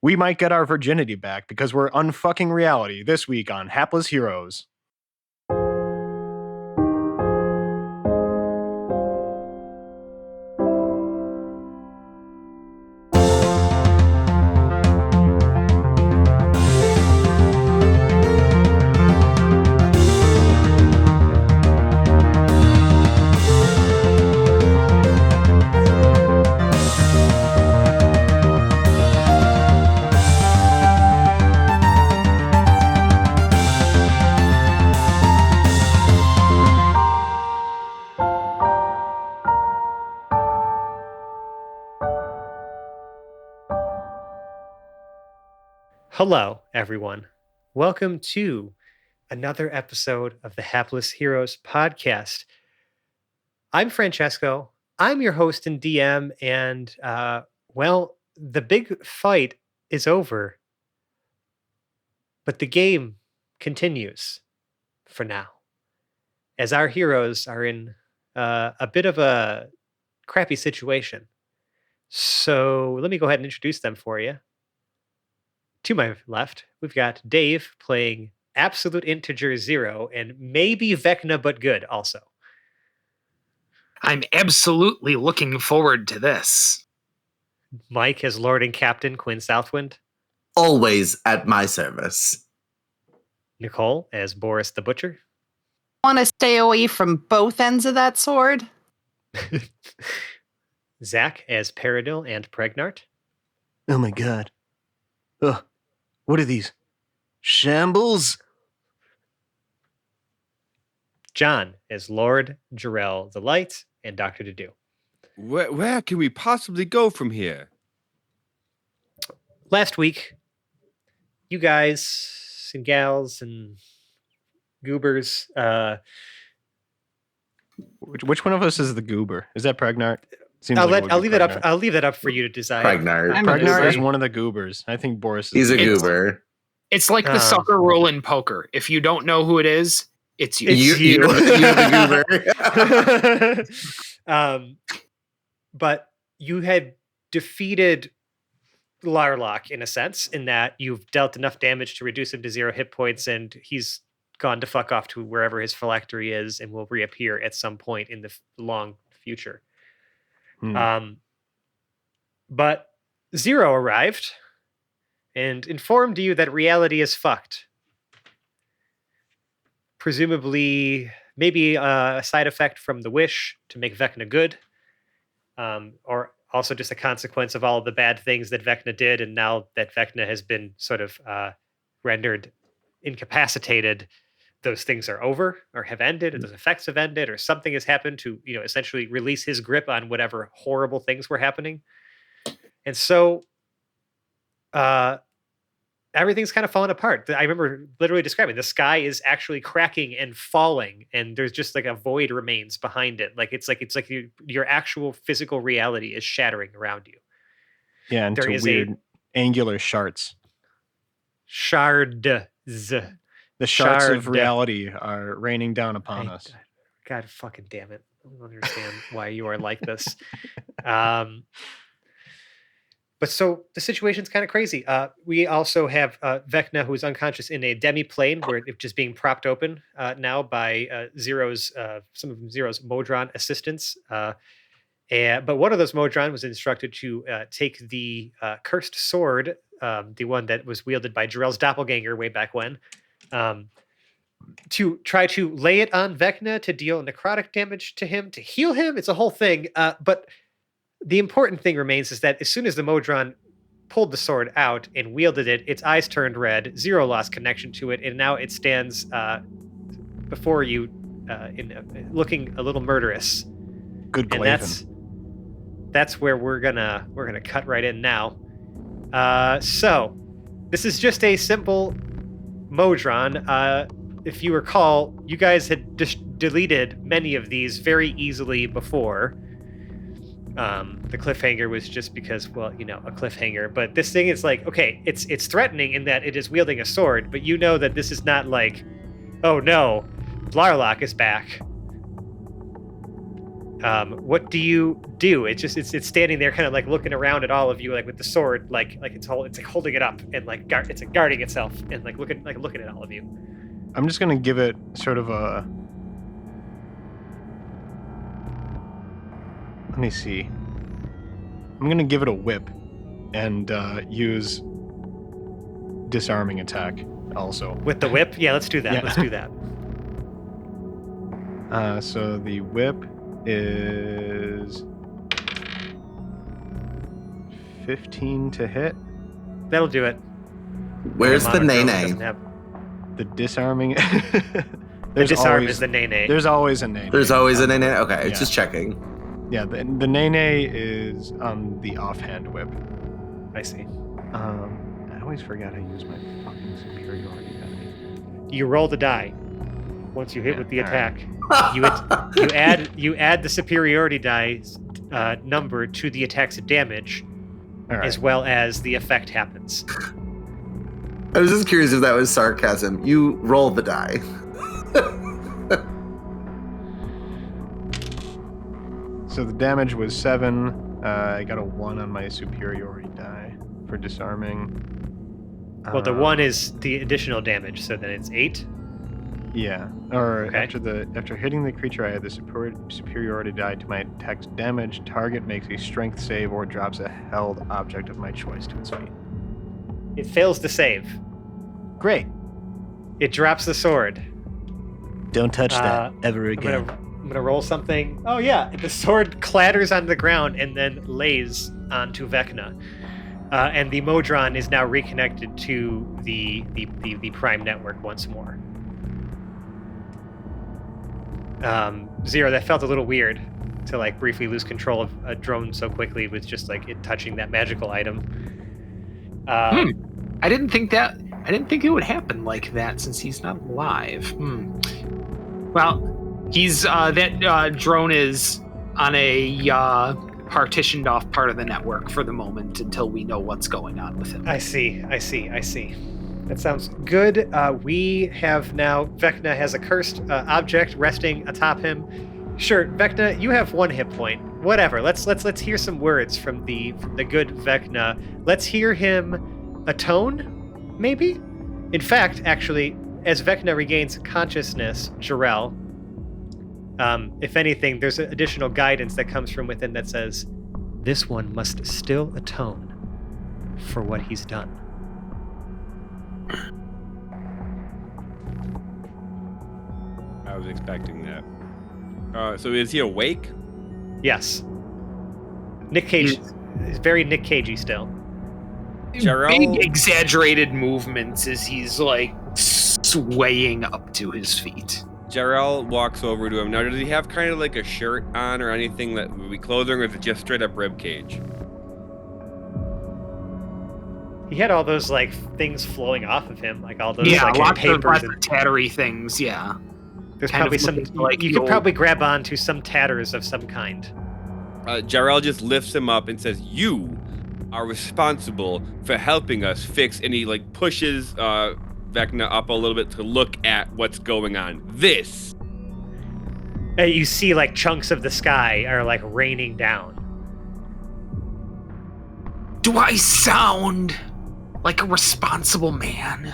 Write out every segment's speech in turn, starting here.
we might get our virginity back because we're unfucking reality this week on Hapless Heroes. Hello, everyone. Welcome to another episode of the Hapless Heroes podcast. I'm Francesco. I'm your host and DM, and the big fight is over, but the game continues for now, as our heroes are in a bit of a crappy situation. So let me go ahead and introduce them for you. To my left, we've got Dave playing Absolute Integer Zero and maybe Vecna, but good also. I'm absolutely looking forward to this. Mike as Lord and Captain Quinn Southwind. Always at my service. Nicole as Boris the Butcher. Want to stay away from both ends of that sword? Zach as Paradil and Pregnart. Oh my god. Ugh. What are these? Shambles? John as Lord Jarrell the Light and Dr. Dedu. Where can we possibly go from here? Last week, you guys and gals and goobers. Which one of us is the goober? Is that Pregnart? Seems I'll like it would be leave that up. Pregnart. I'll leave that up for you to decide. Pregnart. Pregnart is one of the goobers. I think Boris is. He's a the goober. It's like the sucker rule in poker. If you don't know who it is, it's you. It's you. You're the goober. But you had defeated Larlock in a sense, in that you've dealt enough damage to reduce him to 0 hit points, and he's gone to fuck off to wherever his phylactery is and will reappear at some point in the long future. But Zero arrived and informed you that reality is fucked. Presumably, maybe a side effect from the wish to make Vecna good, or also just a consequence of all of the bad things that Vecna did, and now that Vecna has been sort of rendered incapacitated, those things are over or have ended, or those effects have ended, or something has happened to, essentially release his grip on whatever horrible things were happening. And so everything's kind of fallen apart. I remember literally describing the sky is actually cracking and falling, and there's just like a void remains behind it. It's like your actual physical reality is shattering around you. Yeah, into weird angular shards. Shards. The shards of reality are raining down upon us. God fucking damn it. I don't understand why you are like this. But so the situation's kind of crazy. We also have Vecna, who is unconscious in a demi-plane, where it's just being propped open now by some of Zero's Modron assistants. But one of those Modron was instructed to take the cursed sword, the one that was wielded by Jarrell's doppelganger way back when, to try to lay it on Vecna to deal necrotic damage to him, to heal him. It's a whole thing. But the important thing remains is that as soon as the Modron pulled the sword out and wielded it, its eyes turned red. Zero lost connection to it, and now it stands before you, looking a little murderous. Good and Glaven. That's where we're gonna cut right in now. So this is just a simple Modron. If you recall, you guys had deleted many of these very easily before. The cliffhanger was just because, a cliffhanger. But this thing is like, okay, it's threatening in that it is wielding a sword, but you know that this is not like, oh no, Larlock is back. What do you do? It's standing there, kind of like looking around at all of you, like with the sword, like it's holding it up and like it's like guarding itself and like looking at all of you. I'm just gonna give it sort of a. Let me see. I'm gonna give it a whip, and use disarming attack also. With the whip? Yeah, let's do that. Yeah. Let's do that. So the whip is 15 to hit. That'll do it. Where's the Monochrome nay-nay? doesn't have- The disarming. The disarm always, is the nay-nay. There's always a nay. There's always a nay-nay? Okay, Yeah. just checking. Yeah, the nay is on the offhand whip. I see. I always forgot I use my fucking superiority die. You roll the die. Once you hit Yeah, with the all right. attack, you add the superiority dice number to the attack's damage, All right. as well as the effect happens. I was just curious if that was sarcasm. You roll the die. So the damage was 7. I got a 1 on my superiority die for disarming. Well, the 1 is the additional damage, so then it's 8. Yeah. Or Okay. after hitting the creature, I add the superiority die to my attack's damage. Target makes a strength save or drops a held object of my choice to its feet. It fails to save. Great. It drops the sword. Don't touch that ever I'm gonna roll something. Oh yeah, the sword clatters onto the ground and then lays onto Vecna, and the Modron is now reconnected to the Prime network once more. Zero, that felt a little weird to like briefly lose control of a drone so quickly with just like it touching that magical item. I didn't think it would happen like that since he's not alive. Well, he's that drone is on a partitioned off part of the network for the moment until we know what's going on with him. I see. That sounds good. We have now, Vecna has a cursed object resting atop him. Sure, Vecna, you have 1 hit point. Whatever. Let's hear some words from the good Vecna. Let's hear him atone, maybe? In fact, actually, as Vecna regains consciousness, Jarrell, if anything, there's additional guidance that comes from within that says, this one must still atone for what he's done. I was expecting that. So is he awake? Yes. Nick Cage is very Nick Cagey still. Jarrell? Big exaggerated movements as he's like swaying up to his feet. Jarrell walks over to him. Now, does he have kind of like a shirt on or anything that would be clothing, or is it just straight up rib cage? He had all those like things flowing off of him, like all those Yeah, like lots papers. of tattery things. Yeah. There's kind probably of some. looking like You the could old- probably grab onto some tatters of some kind. Jarrell just lifts him up and says, "You are responsible for helping us fix," and he like pushes Vecna up a little bit to look at what's going on. This. You see, like chunks of the sky are like raining down. Do I sound like a responsible man?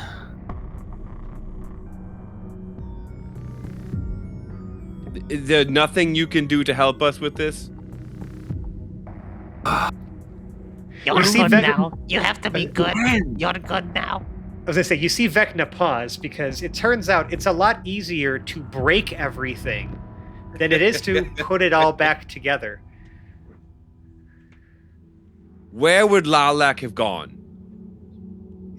Is there nothing you can do to help us with this? You're You see good Vec- now. You have to be good. You're good now. I was gonna say, you see Vecna pause because it turns out it's a lot easier to break everything than it is to put it all back together. Where would Lalak have gone?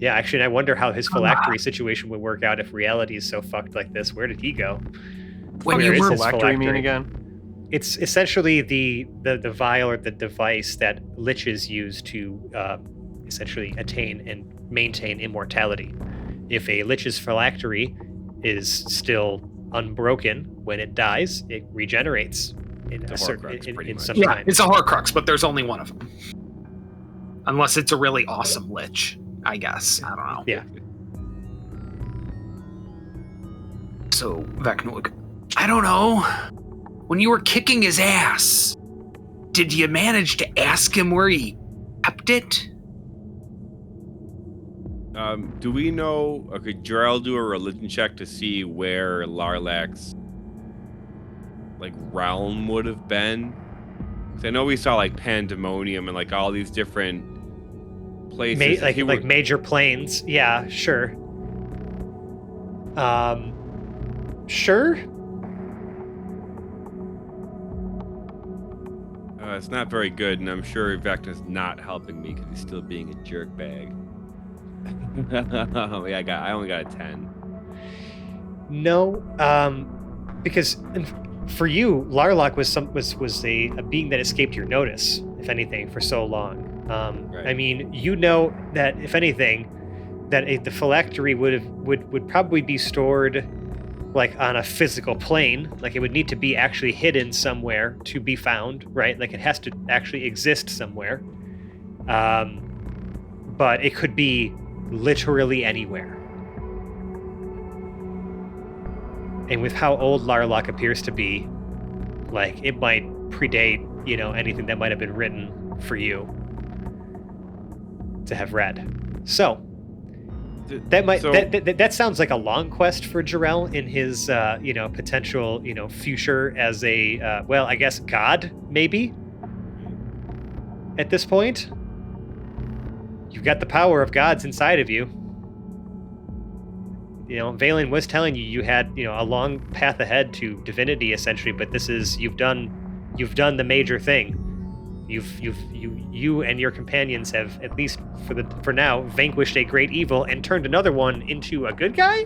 Yeah, actually, and I wonder how his phylactery situation would work out if reality is so fucked like this. Where did he go? When Where you is were his Phylactery mean phylactery? again? It's essentially the vial or the device that liches use to essentially attain and maintain immortality. If a lich's phylactery is still unbroken when it dies, it regenerates in The a certain Horcrux, pretty in much. some Yeah, time. it's a Horcrux, but there's only one of them. Unless it's a really awesome lich, I guess. I don't know. Yeah. So Vecna would go, I don't know. when you were kicking his ass, did you manage to ask him where he kept it? Do we know? Could Jarrell do a religion check to see where Larlak's realm would have been? 'Cause I know we saw pandemonium and all these different places. Major planes. Yeah, sure. Sure. It's not very good, and I'm sure Vecna's not helping me because he's still being a jerkbag. I only got a 10. No, because for you, Larlock was a being that escaped your notice, if anything, for so long. Right. I mean, you know that if anything, that the phylactery would probably be stored on a physical plane. It would need to be actually hidden somewhere to be found, right? It has to actually exist somewhere. But it could be literally anywhere. And with how old Larlock appears to be, it might predate, anything that might have been written for you to have read. So that sounds like a long quest for Jarrell in his potential future as a I guess god, maybe. At this point, you've got the power of gods inside of you. Valen was telling you had a long path ahead to divinity essentially, but this is you've done the major thing. You and your companions have, at least for now, vanquished a great evil and turned another one into a good guy?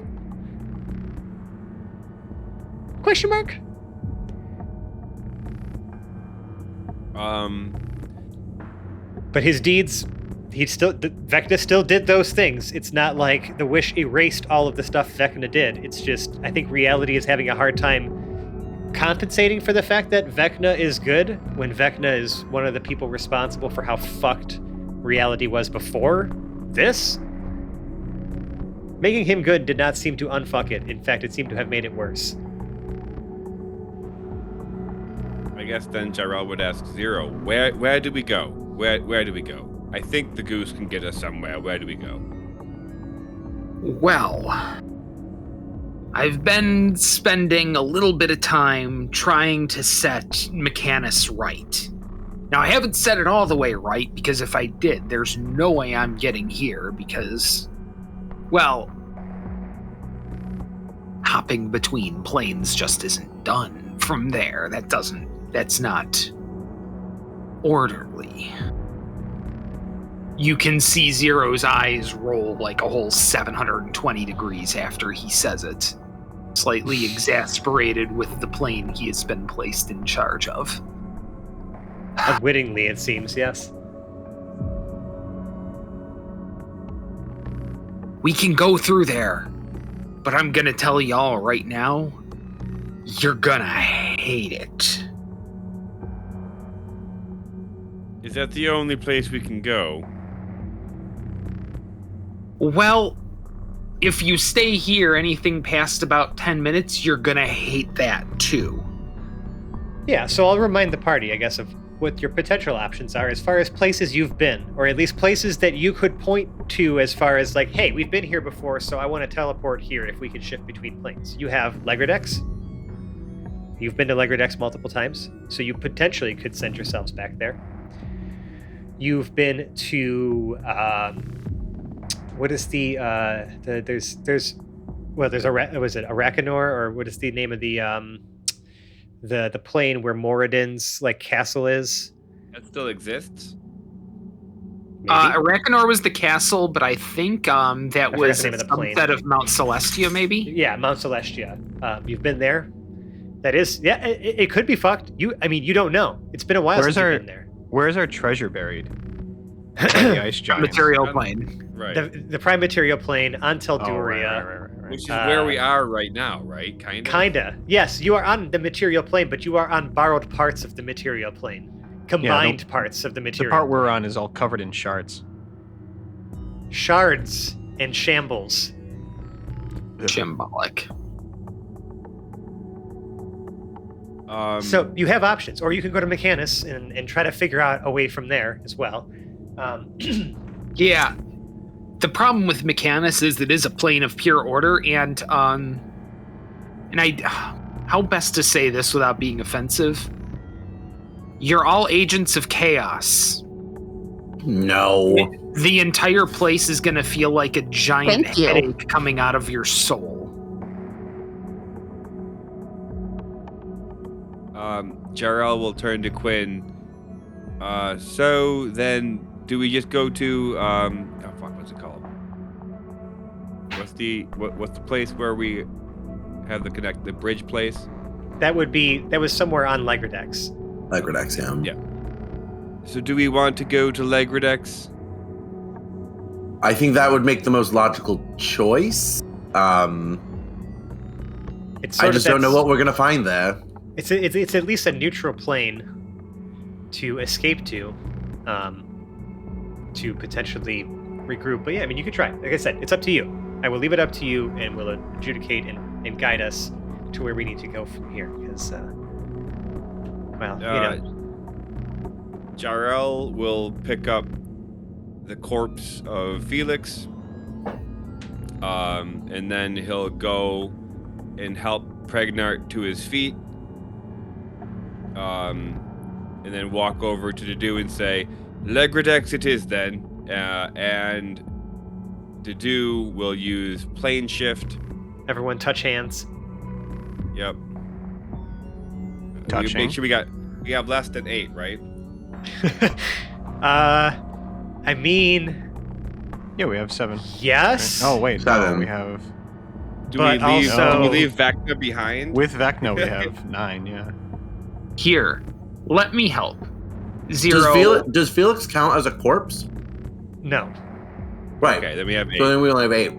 Question mark? But his deeds, Vecna still did those things. It's not like the wish erased all of the stuff Vecna did. It's just, I think reality is having a hard time compensating for the fact that Vecna is good when Vecna is one of the people responsible for how fucked reality was before this. Making him good did not seem to unfuck it. In fact, it seemed to have made it worse. I guess then Jarrell would ask Zero, where do we go? Where do we go? I think the goose can get us somewhere. Where do we go? Well, I've been spending a little bit of time trying to set Mechanus right. Now, I haven't set it all the way right, because if I did, there's no way I'm getting here, because, well, hopping between planes just isn't done from there. That's not orderly. You can see Zero's eyes roll like a whole 720 degrees after he says it, slightly exasperated with the plane he has been placed in charge of. Unwittingly, it seems, yes. We can go through there, but I'm gonna tell y'all right now, you're gonna hate it. Is that the only place we can go? Well, if you stay here anything past about 10 minutes, you're gonna hate that too. Yeah, so I'll remind the party, I guess, of what your potential options are as far as places you've been, or at least places that you could point to as far as hey, we've been here before, so I want to teleport here if we can shift between planes. You have Legradex. You've been to Legradex multiple times, so you potentially could send yourselves back there. You've been to what is there's Arakanor, or what is the name of the plane where Moradin's castle is? That still exists? Arakanor was the castle, but I think that was the subset of Mount Celestia, maybe? Yeah, Mount Celestia. You've been there? That is, yeah, it could be fucked. You don't know. It's been a while since you've been there. Where's our treasure buried? The ice giants. Material plane. Right. The prime material plane on Telduria. Right. Which is where we are right now, right? Kinda. Yes, you are on the material plane, but you are on borrowed parts of the material plane. Combined parts of the material The part plane. we're on is all covered in shards. Shards and shambles. Symbolic. So you have options, or you can go to Mechanus and try to figure out a way from there as well. Yeah. The problem with Mechanus is it is a plane of pure order, and how best to say this without being offensive? You're all agents of chaos. No. The entire place is going to feel like a giant Thank you. headache coming out of your soul. Jarrell will turn to Quinn. So then, do we just go to what's it called? What's the place where we have the bridge place? That was somewhere on Legredex. Legredex, yeah. Yeah. So do we want to go to Legredex? I think that would make the most logical choice. I just don't know what we're gonna find there. It's at least a neutral plane to escape to potentially regroup. But yeah, I mean, you could try. Like I said, it's up to you. I will leave it up to you, and we'll adjudicate and guide us to where we need to go from here. Because, Jarrell will pick up the corpse of Felix, and then he'll go and help Pregnart to his feet, and then walk over to Dedu and say, Legredex it is then, and Dedu will use plane shift. Everyone touch hands. Yep. Touching. Make sure we have less than 8, right? I mean, Yeah, we have 7. yes. Oh wait, 7. no, we have Do But we leave also- Vecna behind? with Vecna we have 9. Yeah. Here, let me help. 0. Does Felix count as a corpse? No. Right. Okay, then we have 8. So then we only have 8.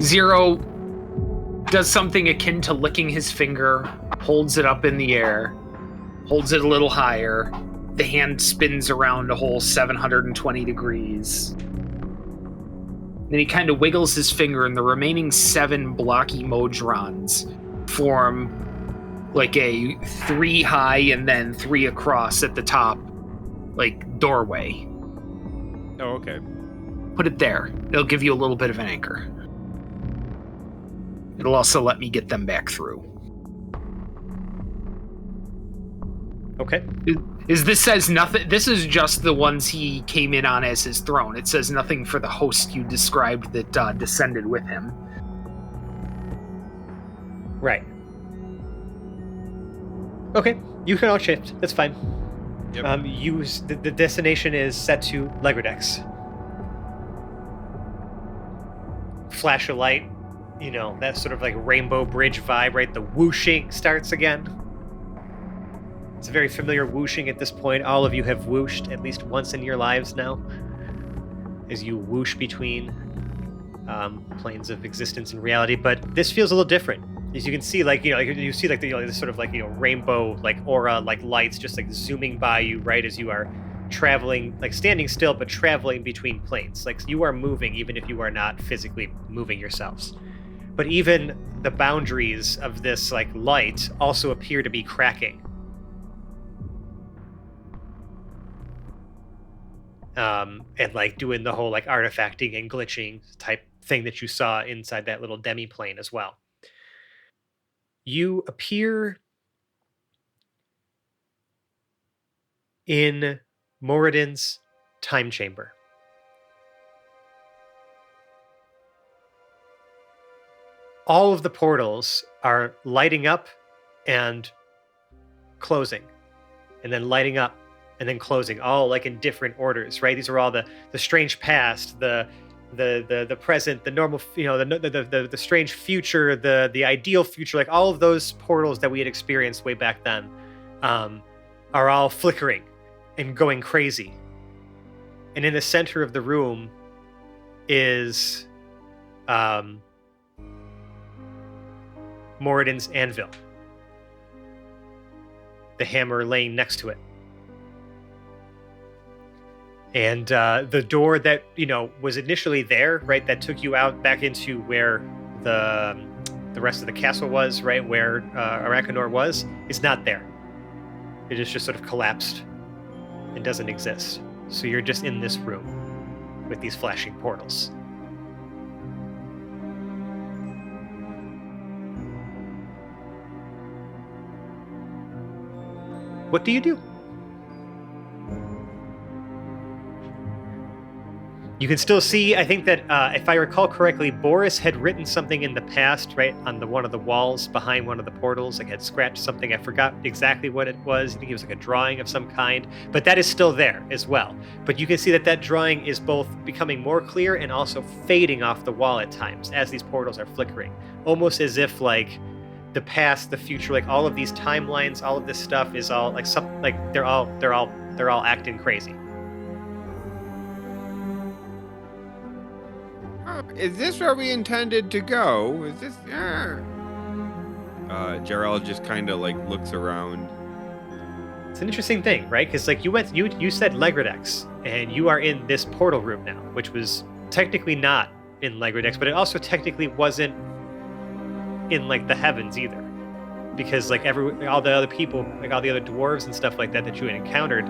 0 does something akin to licking his finger, holds it up in the air, holds it a little higher. The hand spins around a whole 720 degrees. Then he kind of wiggles his finger, and the remaining 7 blocky Modrons form like a 3 high and then 3 across at the top, like doorway. Oh, okay. Put it there. It'll give you a little bit of an anchor. It'll also let me get them back through. Okay. This says nothing. This is just the ones he came in on as his throne. It says nothing for the host you described that descended with him. Right. Okay. You can all shift. That's fine. Yep. Use the destination is set to Legredex. Flash a light. You know, that sort of like Rainbow Bridge vibe, right? The whooshing starts again. It's a very familiar whooshing at this point. All of you have whooshed at least once in your lives now, as you whoosh between planes of existence and reality. But this feels a little different, as you can see, you see this sort of rainbow aura, lights just zooming by you, right, as you are traveling, standing still, but traveling between planes. You are moving, even if you are not physically moving yourselves. But even the boundaries of this light also appear to be cracking. And doing the whole artifacting and glitching type thing that you saw inside that little demi-plane as well. You appear in Moradin's time chamber. All of the portals are lighting up and closing, and then lighting up and then closing, all in different orders, right? These are all the strange past, the present, the normal, the strange future, the ideal future, all of those portals that we had experienced way back then, are all flickering and going crazy. And in the center of the room is Moradin's anvil, the hammer laying next to it. And the door that was initially there, right, that took you out back into where the the rest of the castle was, right where Arakanor was, is not there. It is just sort of collapsed and doesn't exist. So you're just in this room with these flashing portals. What do you do? You can still see, I think that if I recall correctly, Boris had written something in the past, right, on one of the walls behind one of the portals, like had scratched something. I forgot exactly what it was. I think it was like a drawing of some kind, but that is still there as well. But you can see that that drawing is both becoming more clear and also fading off the wall at times as these portals are flickering, almost as if like the past, the future, like all of these timelines, all of this stuff is all like they're all acting crazy. Is this where we intended to go? Is this? Gerald just kind of like looks around. It's an interesting thing, right? Because like you said Legradex, and you are in this portal room now, which was technically not in Legradex, but it also technically wasn't in like the heavens either, because like all the other people, like all the other dwarves and stuff like that you had encountered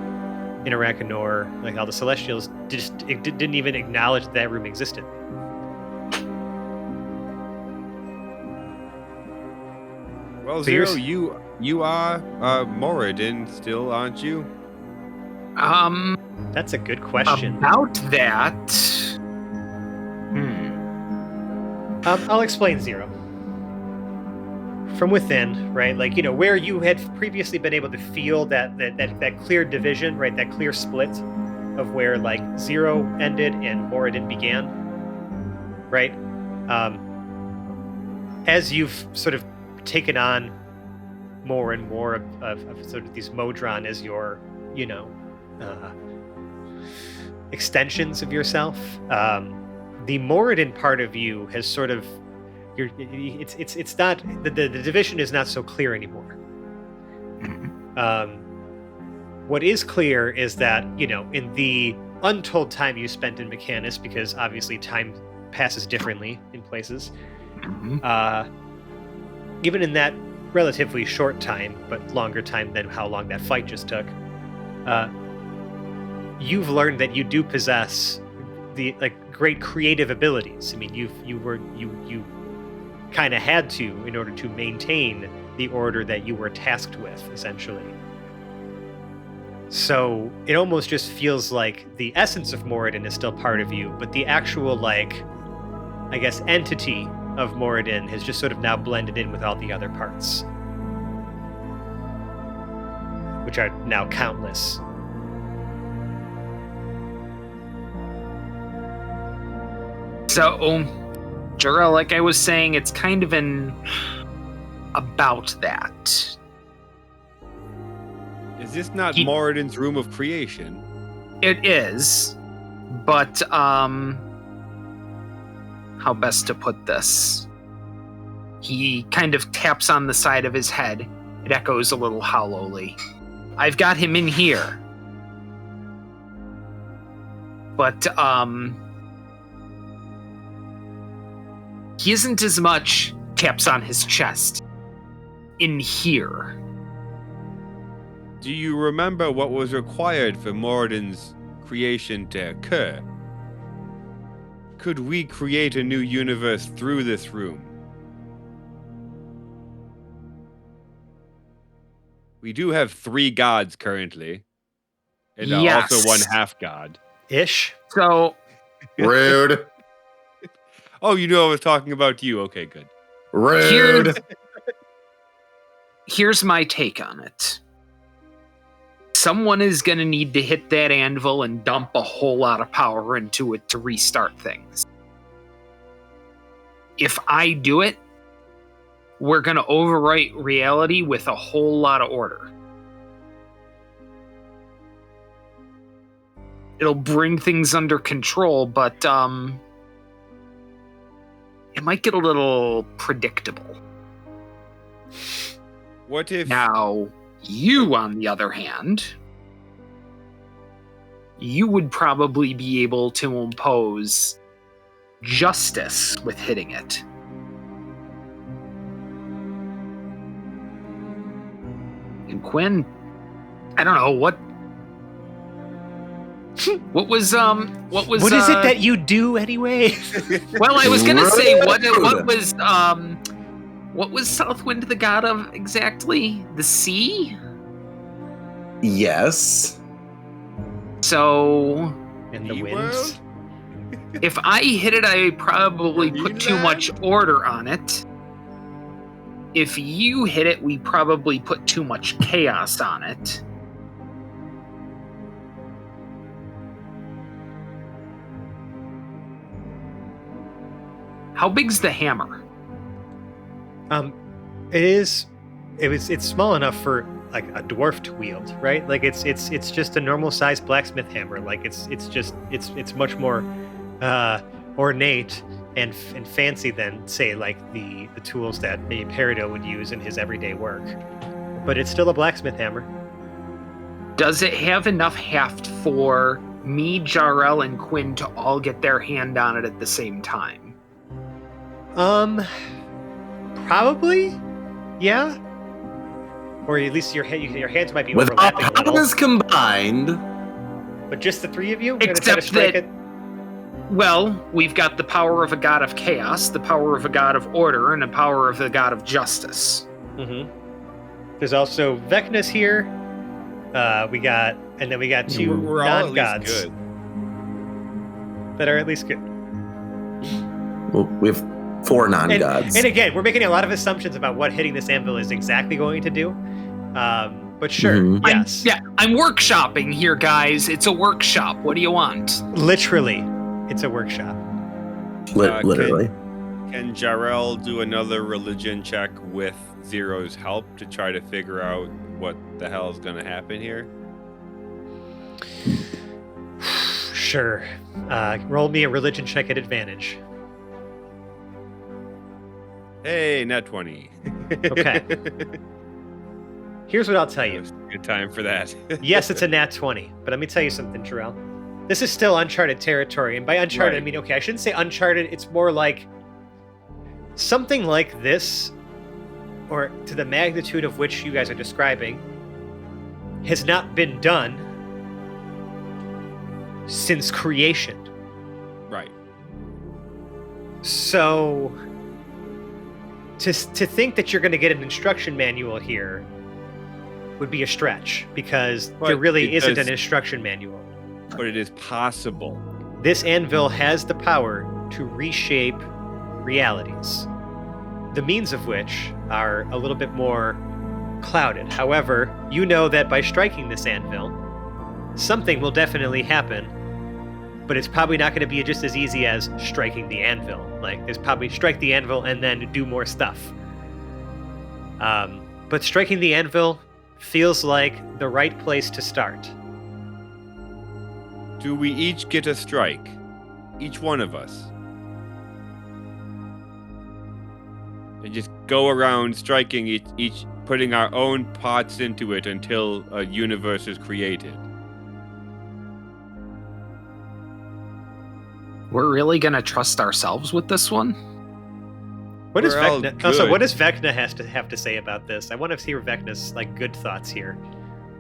in Arakanor, like all the Celestials, didn't even acknowledge that room existed. Well, So Zero, you are Moradin still, aren't you? That's a good question. About that. I'll explain, Zero. From within, right? Like, where you had previously been able to feel that clear division, right? That clear split of where like Zero ended and Moradin began, right? As you've sort of taken on more and more of sort of these Modron as your, extensions of yourself, the Moradin part of you has sort of, it's not, the division is not so clear anymore. What is clear is that, in the untold time you spent in Mechanus, because obviously time passes differently in places, even in that relatively short time, but longer time than how long that fight just took, you've learned that you do possess the great creative abilities. I mean, you kind of had to in order to maintain the order that you were tasked with, essentially. So it almost just feels like the essence of Moradin is still part of you, but the actual entity of Moradin has just sort of now blended in with all the other parts, which are now countless. So, Jura, like I was saying, it's kind of about that. Is this not Moradin's room of creation? It is, but how best to put this? He kind of taps on the side of his head. It echoes a little hollowly. I've got him in here. But, he isn't as much, taps on his chest, in here. Do you remember what was required for Moradin's creation to occur? Could we create a new universe through this room? We do have 3 gods currently, and Yes. also 1 half god. Ish. So, Rude. Oh, you knew I was talking about you. Okay, good. Rude. here's my take on it. Someone is going to need to hit that anvil and dump a whole lot of power into it to restart things. If I do it, we're going to overwrite reality with a whole lot of order. It'll bring things under control, but it might get a little predictable. What if... Now, you, on the other hand, you would probably be able to impose justice with hitting it. Quinn, I don't know what. What was What is it that you do anyway? Well, I was gonna say what Rude. what was Southwind the god of exactly? The sea? Yes. So In the Sea winds. world? if I hit it, I probably put too much order on it. If you hit it, we probably put too much chaos on it. How big's the hammer? It's small enough for like a dwarf to wield, right? Like it's just a normal sized blacksmith hammer. Like it's much more ornate and fancy than say like the tools that maybe Peridot would use in his everyday work. But it's still a blacksmith hammer. Does it have enough heft for me, Jarrell, and Quinn to all get their hand on it at the same time? Probably, yeah. Or at least your hands might be With our overlapping a little. powers combined, But just the three of you? You're gonna try to Except strike that- it? Well, we've got the power of a god of chaos, the power of a god of order, and the power of the god of justice. Mm-hmm. There's also Vecna's here. We got two We're all at least non-gods good. that are at least good. well, we have 4 non-gods. And again, we're making a lot of assumptions about what hitting this anvil is exactly going to do. But sure, Mhm. yes. I'm workshopping here, guys. It's a workshop. What do you want? Literally, it's a workshop. Literally. Can Jarrell do another religion check with Zero's help to try to figure out what the hell is going to happen here? Sure. Roll me a religion check at advantage. Hey, nat 20. Okay. Here's what I'll tell you. Good time for that. Yes, it's a nat 20, but let me tell you something, Terrell. This is still uncharted territory, and by uncharted, I Right. mean, okay, I shouldn't say uncharted, it's more like something like this, or to the magnitude of which you guys are describing, has not been done since creation. Right. So, to think that you're going to get an instruction manual here would be a stretch, because there But really it isn't does- an instruction manual. But it is possible. This anvil has the power to reshape realities, the means of which are a little bit more clouded. However, you know that by striking this anvil, something will definitely happen, but it's probably not going to be just as easy as striking the anvil. Like, there's probably strike the anvil and then do more stuff. But striking the anvil feels like the right place to start. Do we each get a strike? Each one of us. And just go around striking each putting our own parts into it until a universe is created. We're really gonna trust ourselves with this one? What does We're all Vecna? Also, good. what does Vecna have to say about this? I want to hear Vecna's like good thoughts here,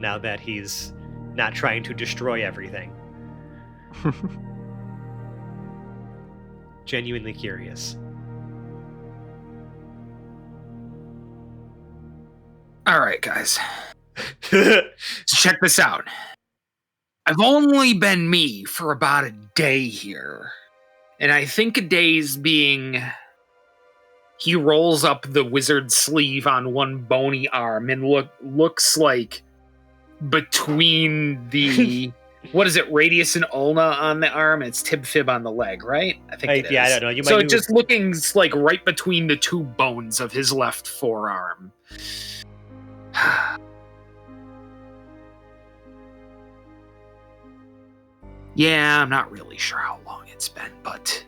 now that he's not trying to destroy everything. Genuinely curious. All right, guys. Check this out. I've only been me for about a day here. And I think a day's being... He rolls up the wizard sleeve on one bony arm and looks like between the... what is it, radius and ulna on the arm? It's tib-fib on the leg, right? I think it is. Yeah, I don't know. You So might just looking like right between the two bones of his left forearm. Yeah, I'm not really sure how long it's been, but...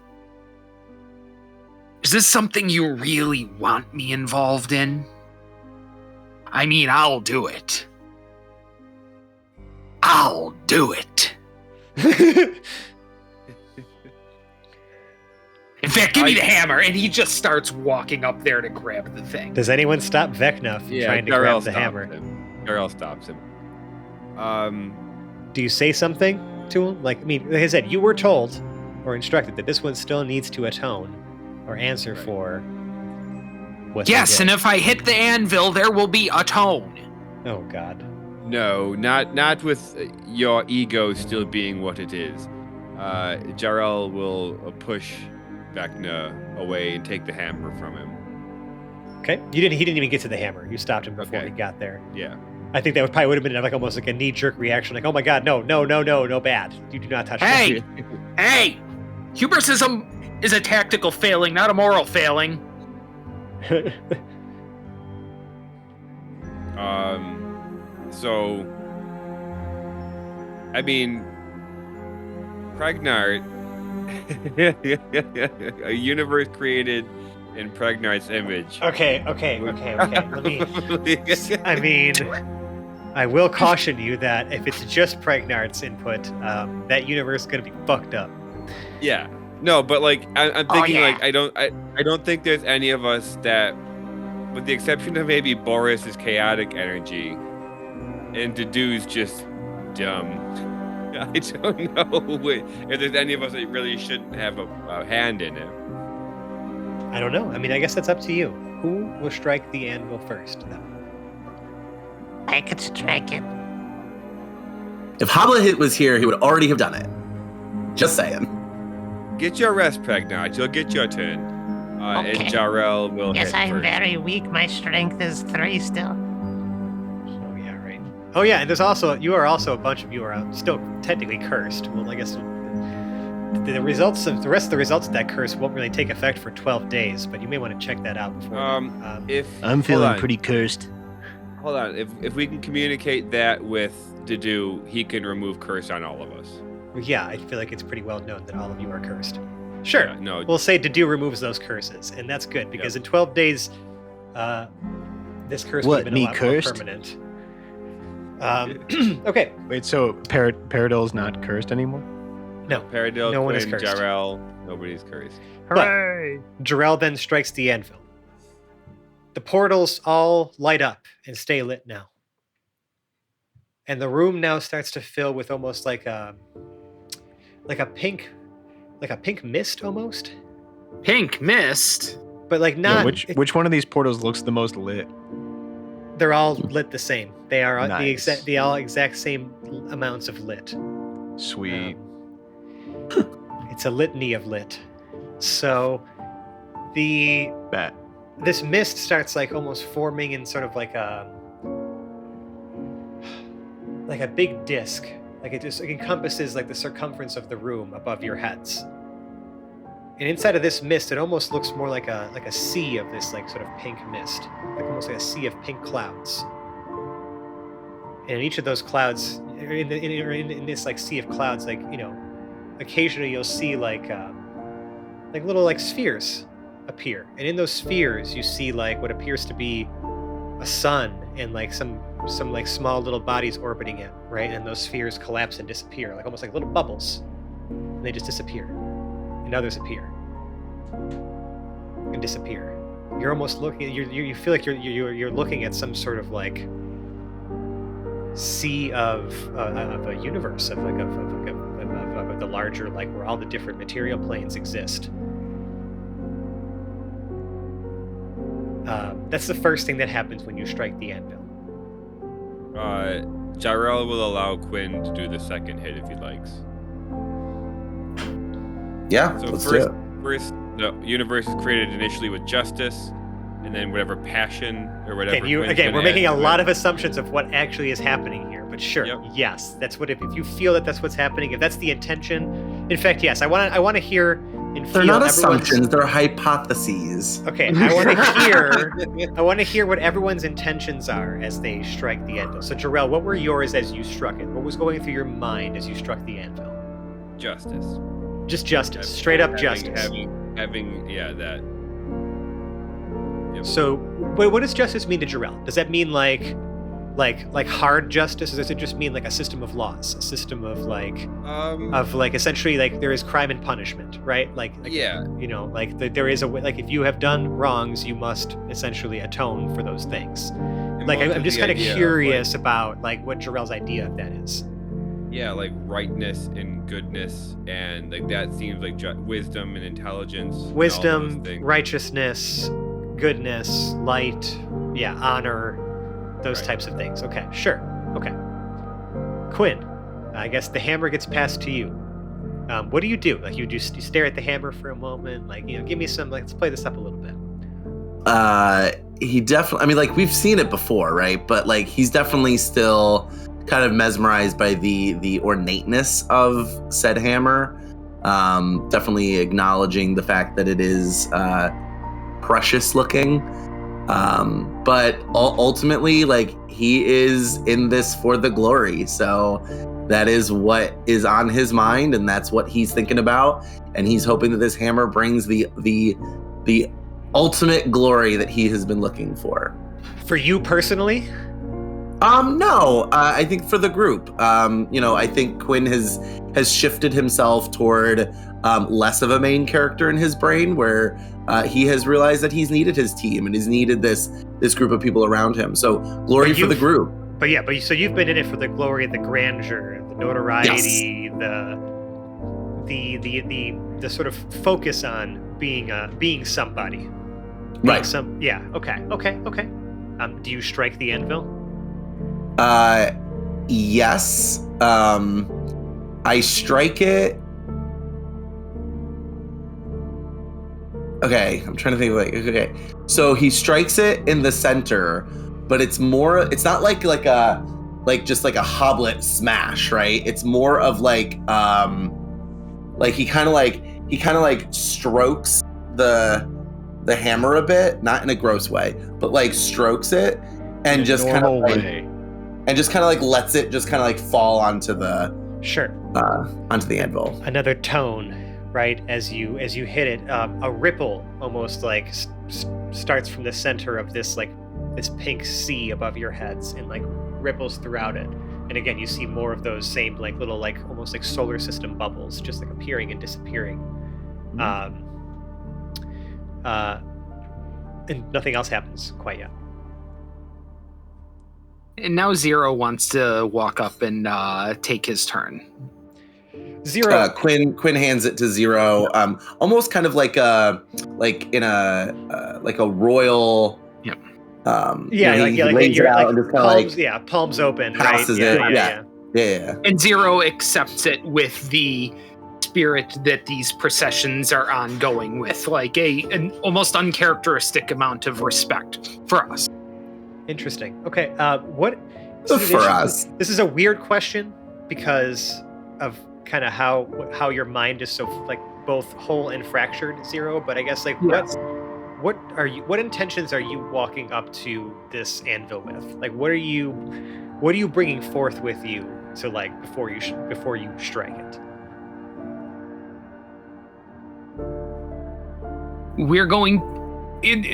Is this something you really want me involved in? I mean, I'll do it. I'll do it. In fact, give me the hammer. And he just starts walking up there to grab the thing. Does anyone stop Vecna from trying to grab the hammer? Jarrell stops him. Do you say something to him? Like I said, you were told or instructed that this one still needs to atone or answer for what they Yes, did. and if I hit the anvil, there will be a tone. Oh God. No, not with your ego still being what it is. Jarrell will push Vecna away and take the hammer from him. Okay. He didn't even get to the hammer. You stopped him before Okay. he got there. Yeah. I think that probably would have been like almost like a knee-jerk reaction, like, oh my God, no, bad. You do not touch Hey! that. Hey! Hubrisism is a tactical failing, not a moral failing. So, I mean, Pregnart, a universe created in Pregnart's image. Okay. Let me. I mean, I will caution you that if it's just Pregnart's input, that universe is going to be fucked up. Yeah. No, but like I'm thinking yeah. like I don't think there's any of us that, with the exception of maybe Boris's chaotic energy, and Dedu's just dumb. I don't know if there's any of us that really shouldn't have a hand in it. I don't know. I mean, I guess that's up to you. Who will strike the anvil first, though? I could strike it. If Hoblet was here, he would already have done it. Just saying. Get your rest, Pregnart. You'll get your turn. Okay. And Jarrell will Yes, hit I'm first. very weak. My strength is 3 still. Oh yeah, right. Oh yeah, and there's also a bunch of you are still technically cursed. Well, I guess the rest of the results of that curse won't really take effect for 12 days, but you may want to check that out before. If I'm hold feeling on. pretty cursed. Hold on. If we can communicate that with Dedu, he can remove curse on all of us. Yeah, I feel like it's pretty well known that all of you are cursed. Sure. Yeah, no. We'll say Dedu removes those curses, and that's good because in 12 days, this curse would What, have been me a lot cursed? more permanent. Okay. Wait, so Paradil's not cursed anymore? No. Paradil, No one is Quinn, cursed. Jarrell, nobody's cursed. But Jarrell then strikes the anvil. The portals all light up and stay lit now. And the room now starts to fill with almost like a pink mist almost. Pink mist. But like Yeah, not which one of these portals looks the most lit? they're all lit the same. They are Nice. the all exact same amounts of lit. Sweet. It's a litany of lit. So Bet. this mist starts like almost forming in sort of like a big disc. Like it encompasses like the circumference of the room above your heads. And inside of this mist, it almost looks more like a sea of this like sort of pink mist, like almost like a sea of pink clouds. And in each of those clouds, in this like sea of clouds, like occasionally you'll see like little like spheres appear, and in those spheres you see like what appears to be a sun and like some like small little bodies orbiting it, right? And those spheres collapse and disappear, like almost like little bubbles, and they just disappear, and others appear and disappear. You're almost looking. You feel like you're looking at some sort of like sea of a universe of the larger, like where all the different material planes exist. That's the first thing that happens when you strike the anvil. Jarrell will allow Quinn to do the second hit if he likes. Yeah, So let's do it. first, the universe is created initially with justice, and then whatever passion or whatever. Again, we're making a lot of assumptions of what actually is happening here, but sure, Yep. yes, that's what. If you feel that that's what's happening, if that's the intention, in fact, yes, I want to hear and feel They're not everyone's- assumptions, they're hypotheses. Okay, I want to hear what everyone's intentions are as they strike the anvil. So, Jarrell, what were yours as you struck it? What was going through your mind as you struck the anvil? Justice. Just justice, straight up justice. Having that. Yep. So, what does justice mean to Jarrell? Does that mean like hard justice, or does it just mean like a system of laws, a system of like essentially like there is crime and punishment, right? Like Yeah. Like there is a way, like if you have done wrongs, you must essentially atone for those things. It Like, Well, I'm just the kind of idea of, curious about like what Jarrell's idea of that is. Yeah, like rightness and goodness, and like that seems like wisdom and intelligence. and all Wisdom, those things. righteousness, goodness, light, yeah, honor, those Right. types of things. Okay, sure. Okay. Quinn, I guess the hammer gets passed to you. What do you do? Like, you stare at the hammer for a moment. Like, give me some. Like, let's play this up a little bit. He definitely. I mean, like we've seen it before, right? But like he's definitely still kind of mesmerized by the ornateness of said hammer. Definitely acknowledging the fact that it is precious looking. But ultimately, like he is in this for the glory. So that is what is on his mind, and that's what he's thinking about. And he's hoping that this hammer brings the ultimate glory that he has been looking for. For you personally? No, I think for the group. I think Quinn has shifted himself toward less of a main character in his brain, where he has realized that he's needed his team and he's needed this group of people around him. So glory for the group. But so you've been in it for the glory, the grandeur, the notoriety, the sort of focus on being somebody. Right. Okay. Do you strike the anvil? Yes. I strike it. Okay, I'm trying to think okay. So he strikes it in the center, but it's not like a hoblet smash, right? It's more of like he kind of strokes the hammer a bit, not in a gross way, but like strokes it and just kind of lets it just kind of like fall onto the anvil. Another tone, right? As you hit it, a ripple almost like starts from the center of this pink sea above your heads and like ripples throughout it. And again, you see more of those same like little like almost like solar system bubbles just like appearing and disappearing. And nothing else happens quite yet. And now Zero wants to walk up and take his turn. Zero. Quinn hands it to Zero, almost kind of like a royal. Yep. Palms open. Passes right? it. Yeah. And Zero accepts it with the spirit that these processions are ongoing with, like an almost uncharacteristic amount of respect for us. Interesting. Okay. What? For us. This is a weird question because of kind of how your mind is so like both whole and fractured, Zero. But I guess like what intentions are you walking up to this anvil with? Like what are you bringing forth with you to like before you strike it?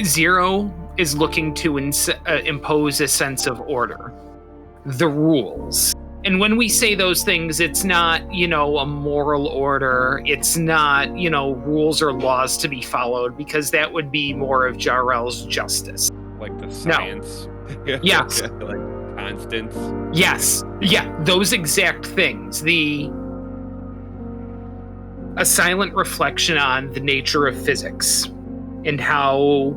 Zero is looking to impose a sense of order, the rules. And when we say those things, it's not, a moral order. It's not, rules or laws to be followed, because that would be more of Jarrell's justice. Like the science. No. Yes. Like constants. Yes. Yeah, those exact things. A silent reflection on the nature of physics and how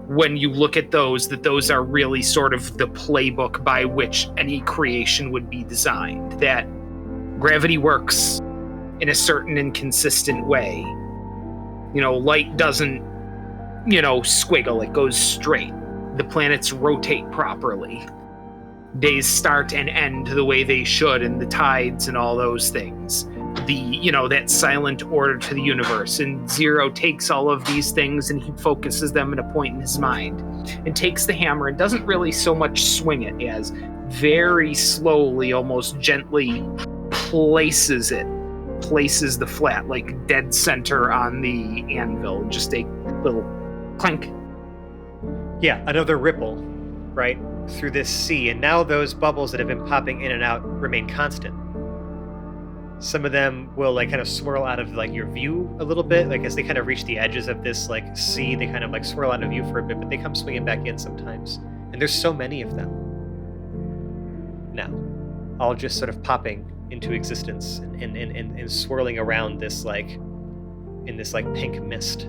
when you look at those are really sort of the playbook by which any creation would be designed, that gravity works in a certain and consistent way. Light doesn't, squiggle, it goes straight. The planets rotate properly. Days start and end the way they should, and the tides and all those things. That silent order to the universe. And Zero takes all of these things and he focuses them at a point in his mind and takes the hammer and doesn't really so much swing it as very slowly, almost gently places the flat, like dead center on the anvil. Just a little clank. Yeah, another ripple, right, through this sea. And now those bubbles that have been popping in and out remain constant. Some of them will like kind of swirl out of like your view a little bit, like as they kind of reach the edges of this like sea, they kind of like swirl out of view for a bit, but they come swinging back in sometimes. And there's so many of them. now, all just sort of popping into existence and swirling around this like pink mist.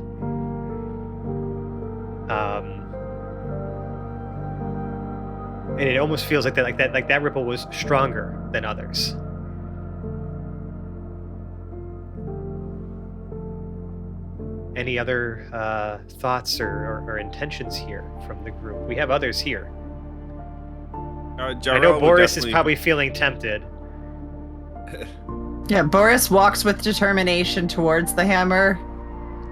And it almost feels like that ripple was stronger than others. Any other thoughts or intentions here from the group? We have others here. I know Boris is probably feeling tempted. Yeah, Boris walks with determination towards the hammer.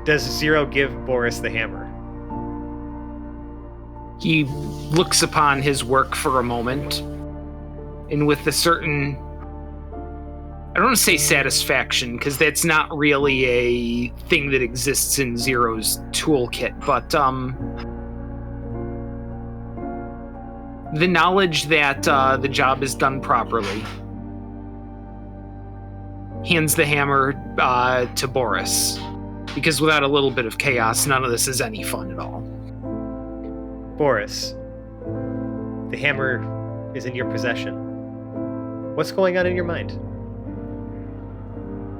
Does Zero give Boris the hammer? He looks upon his work for a moment, and with a certain, I don't want to say satisfaction, because that's not really a thing that exists in Zero's toolkit, but the knowledge that the job is done properly. Hands the hammer to Boris, because without a little bit of chaos, none of this is any fun at all. Boris, the hammer is in your possession. What's going on in your mind?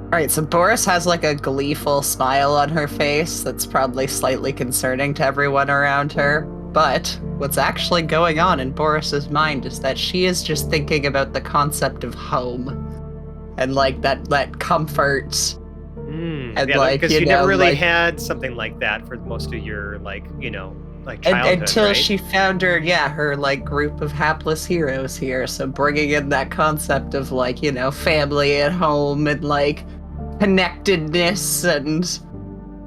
All right, so Boris has like a gleeful smile on her face that's probably slightly concerning to everyone around her. But what's actually going on in Boris's mind is that she is just thinking about the concept of home and like that comfort. And yeah, like, because you never really had something like that for most of your childhood, until right? she found her like group of hapless heroes here. So bringing in that concept of like, family at home and like connectedness, and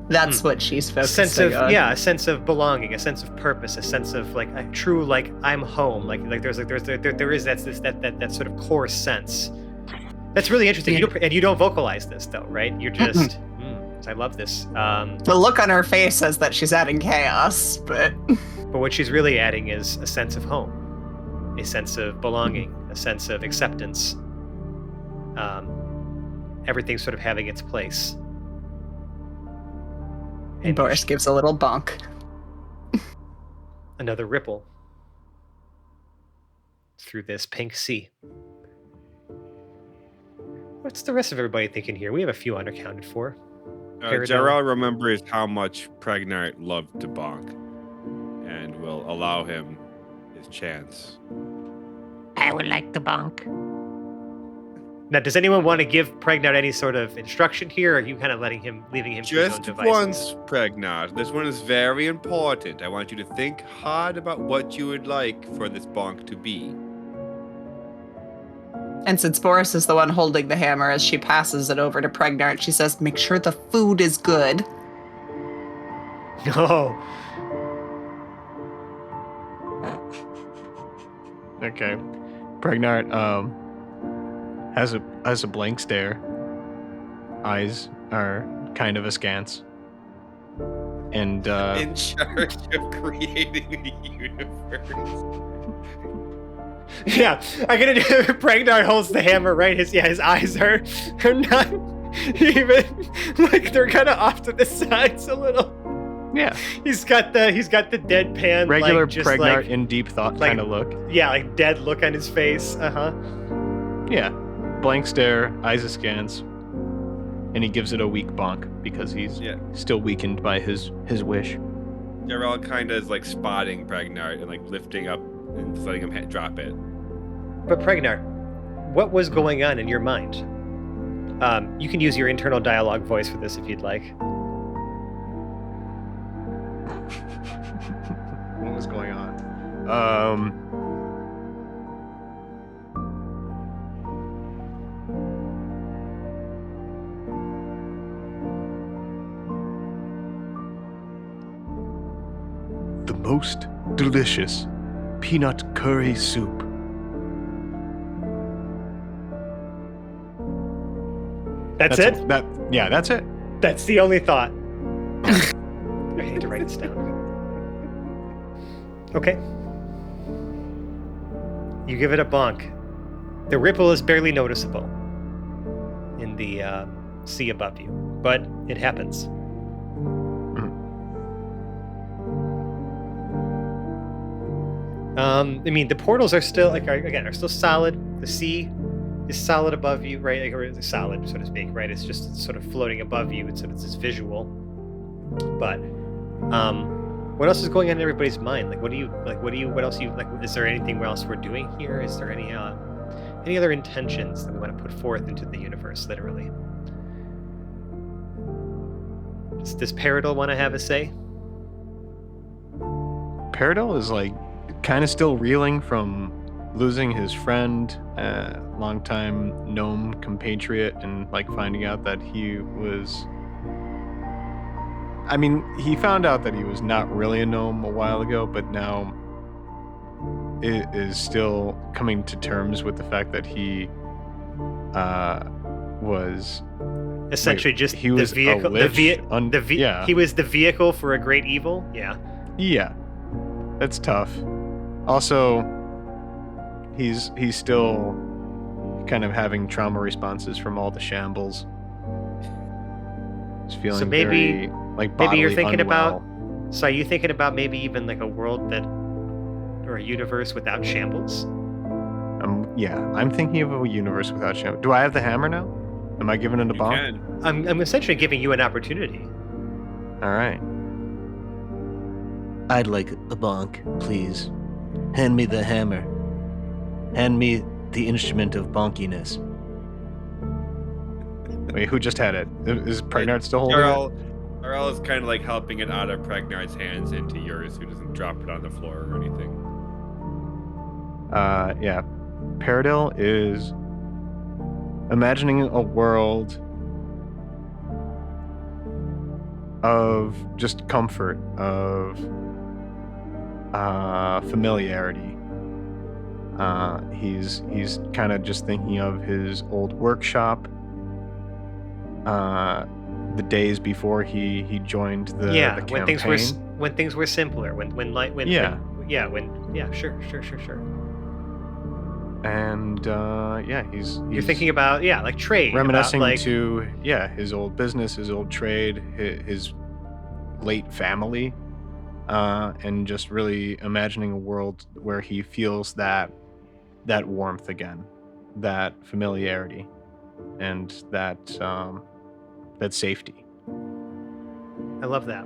that's what she's focusing on. Yeah, a sense of belonging, a sense of purpose, a sense of like a true like I'm home. Like there is that sort of core sense. That's really interesting. You don't vocalize this though, right? You're just I love this. The look on her face says that she's adding chaos, but what she's really adding is a sense of home, a sense of belonging, a sense of acceptance. Everything's sort of having its place. And Boris gives a little bonk. Another ripple through this pink sea. What's the rest of everybody thinking here? We have a few unaccounted for. Gerald remembers how much Pregnart loved to bonk and will allow him his chance. I would like to bonk. Now, does anyone want to give Pregnart any sort of instruction here, or are you kind of leaving him to his own Just devices? once, Pregnart. This one is very important. I want you to think hard about what you would like for this bonk to be. And since Boris is the one holding the hammer, as she passes it over to Pregnart, she says, "Make sure the food is good." No. Okay. Pregnart has a blank stare. Eyes are kind of askance. And in charge of creating a universe. Yeah, I'm gonna do. Pregnart holds the hammer, right? His eyes are not even like they're kind of off to the sides a little. yeah, He's got the deadpan regular like, just Pregnart like, in deep thought like- kind of look. yeah, like dead look on his face. Yeah, blank stare, eyes askance, and he gives it a weak bonk because he's still weakened by his wish. Gerald kind of is like spotting Pregnart and like lifting up and letting him drop it. But Pregnart, what was going on in your mind? You can use your internal dialogue voice for this if you'd like. What was going on? The most delicious peanut curry soup. That's it? That's it. That's the only thought. I hate to write this down. Okay. You give it a bonk. The ripple is barely noticeable in the sea above you, but it happens. I mean, the portals are still are still solid. The sea is solid above you, right? Like, or it's solid, so to speak, right? It's just sort of floating above you. It's visual. But what else is going on in everybody's mind? Like, what else is there anything else we're doing here? Is there any other intentions that we want to put forth into the universe, literally? Does Peridot want to have a say? Peridot is like kind of still reeling from losing his friend, longtime gnome compatriot, and like finding out that he was. I mean, he found out that he was not really a gnome a while ago, but now it is still coming to terms with the fact that he was essentially just he was the vehicle. a lich Yeah. He was the vehicle for a great evil. Yeah. Yeah, that's tough. Also, he's still kind of having trauma responses from all the shambles. He's feeling very maybe you're thinking unwell. about. So are you thinking about maybe even like a world or a universe without shambles? Yeah, I'm thinking of a universe without shambles. Do I have the hammer now? Am I giving it a bomb? I'm essentially giving you an opportunity. All right. I'd like a bonk, please. Hand me the hammer. Hand me the instrument of bonkiness. Wait, who just had it? Is Pregnard still holding it? Darrell is kind of like helping it out of Pregnard's hands into yours, who doesn't drop it on the floor or anything. Yeah. Peridot is imagining a world of just comfort, of familiarity. He's kind of just thinking of his old workshop, the days before he joined the campaign. when things were simpler, sure. And he's you're thinking about like trade, reminiscing about, to his old business, his old trade, his late family, and just really imagining a world where he feels that warmth again, that familiarity, and that safety. I love that.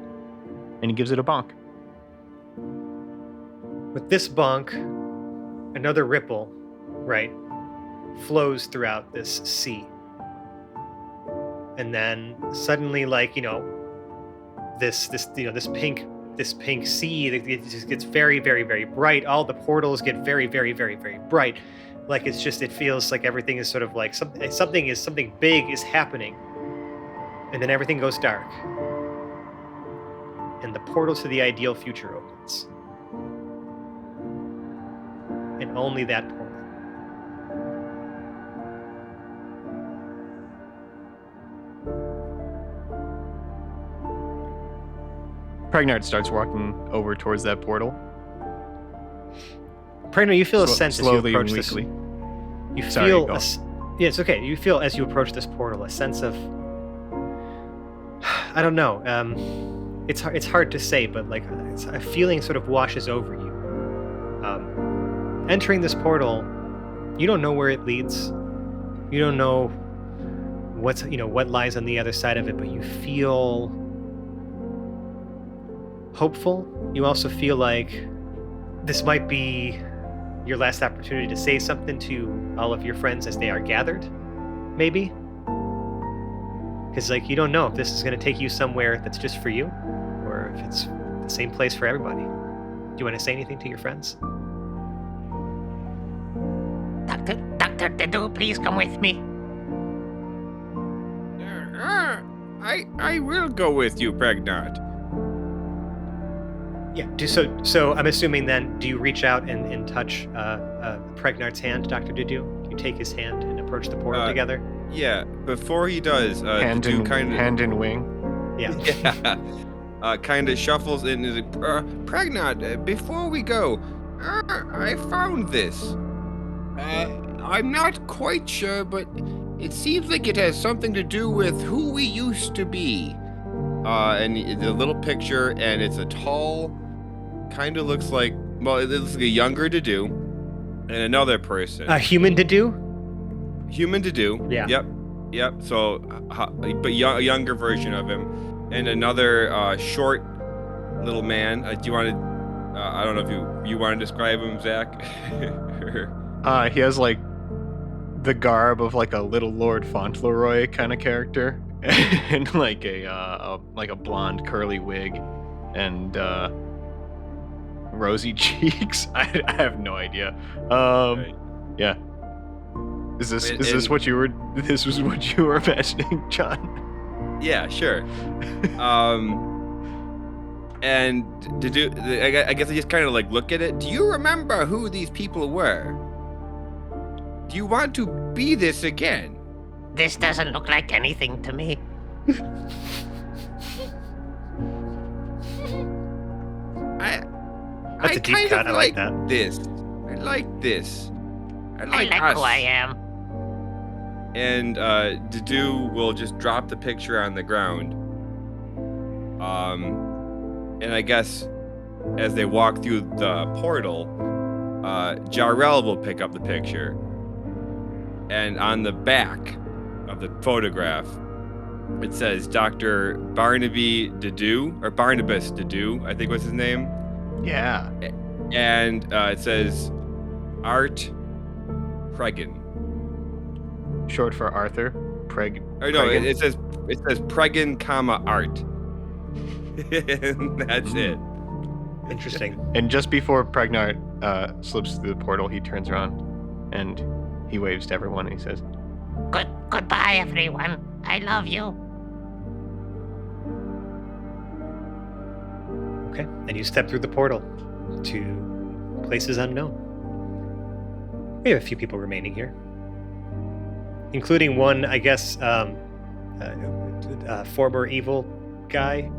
And he gives it a bonk. With this bonk, another ripple, right, flows throughout this sea. And then suddenly, this pink sea, it just gets very, very, very bright. All the portals get very, very, very, very bright. Like it feels like everything is sort of like something big is happening. And then everything goes dark. And the portal to the ideal future opens. And only that portal. Pregnard starts walking over towards that portal. Pregnard, you feel a sense as you slowly approach and this. weakly. It's okay. You feel as you approach this portal a sense of, I don't know. It's hard to say, but like a feeling sort of washes over you. Entering this portal, you don't know where it leads. You don't know what lies on the other side of it, but you feel hopeful. You also feel like this might be your last opportunity to say something to all of your friends as they are gathered, maybe. Because you don't know if this is going to take you somewhere that's just for you, or if it's the same place for everybody. Do you want to say anything to your friends? Dr. Dedu, please come with me. I will go with you, Pregnard. Yeah. So I'm assuming then, do you reach out and touch Pregnard's hand, Dr. Dedu? You take his hand and approach the portal together? Yeah, before he does, hand in wing. Yeah. Kind of shuffles in. Is like, Pregnard, before we go, I found this. I'm not quite sure, but it seems like it has something to do with who we used to be. And the little picture, and it's a tall, kind of looks like well, it looks like a younger Dedu and another person. A human to do? Human Dedu. Yeah. Yep. So, but a younger version of him, and another short little man. Do you want to? I don't know if you want to describe him, Zach. He has like the garb of like a little Lord Fauntleroy kind of character, and like a blonde curly wig, and rosy cheeks. I have no idea. Right. Yeah. Is this what you were? This was what you were imagining, John? Yeah, sure. And I guess I just kind of like look at it. Do you remember who these people were? Do you want to be this again? This doesn't look like anything to me. That's a deep kind cut. of I like that. This. I like this. I I like us. who I am. And Dedu will just drop the picture on the ground. And I guess as they walk through the portal, Jarrell will pick up the picture. And on the back of the photograph, it says Dr. Barnaby Dedu, or Barnabas Dedu, I think was his name. Yeah. And it says Art Pregan. Short for Arthur. Or no, Pregan. it says Pregan, comma Art. And that's it. Interesting. And just before Pregnart slips through the portal, he turns around and he waves to everyone and he says, Goodbye, everyone. I love you. Okay. And you step through the portal to places unknown. We have a few people remaining here, including one, I guess, former evil guy.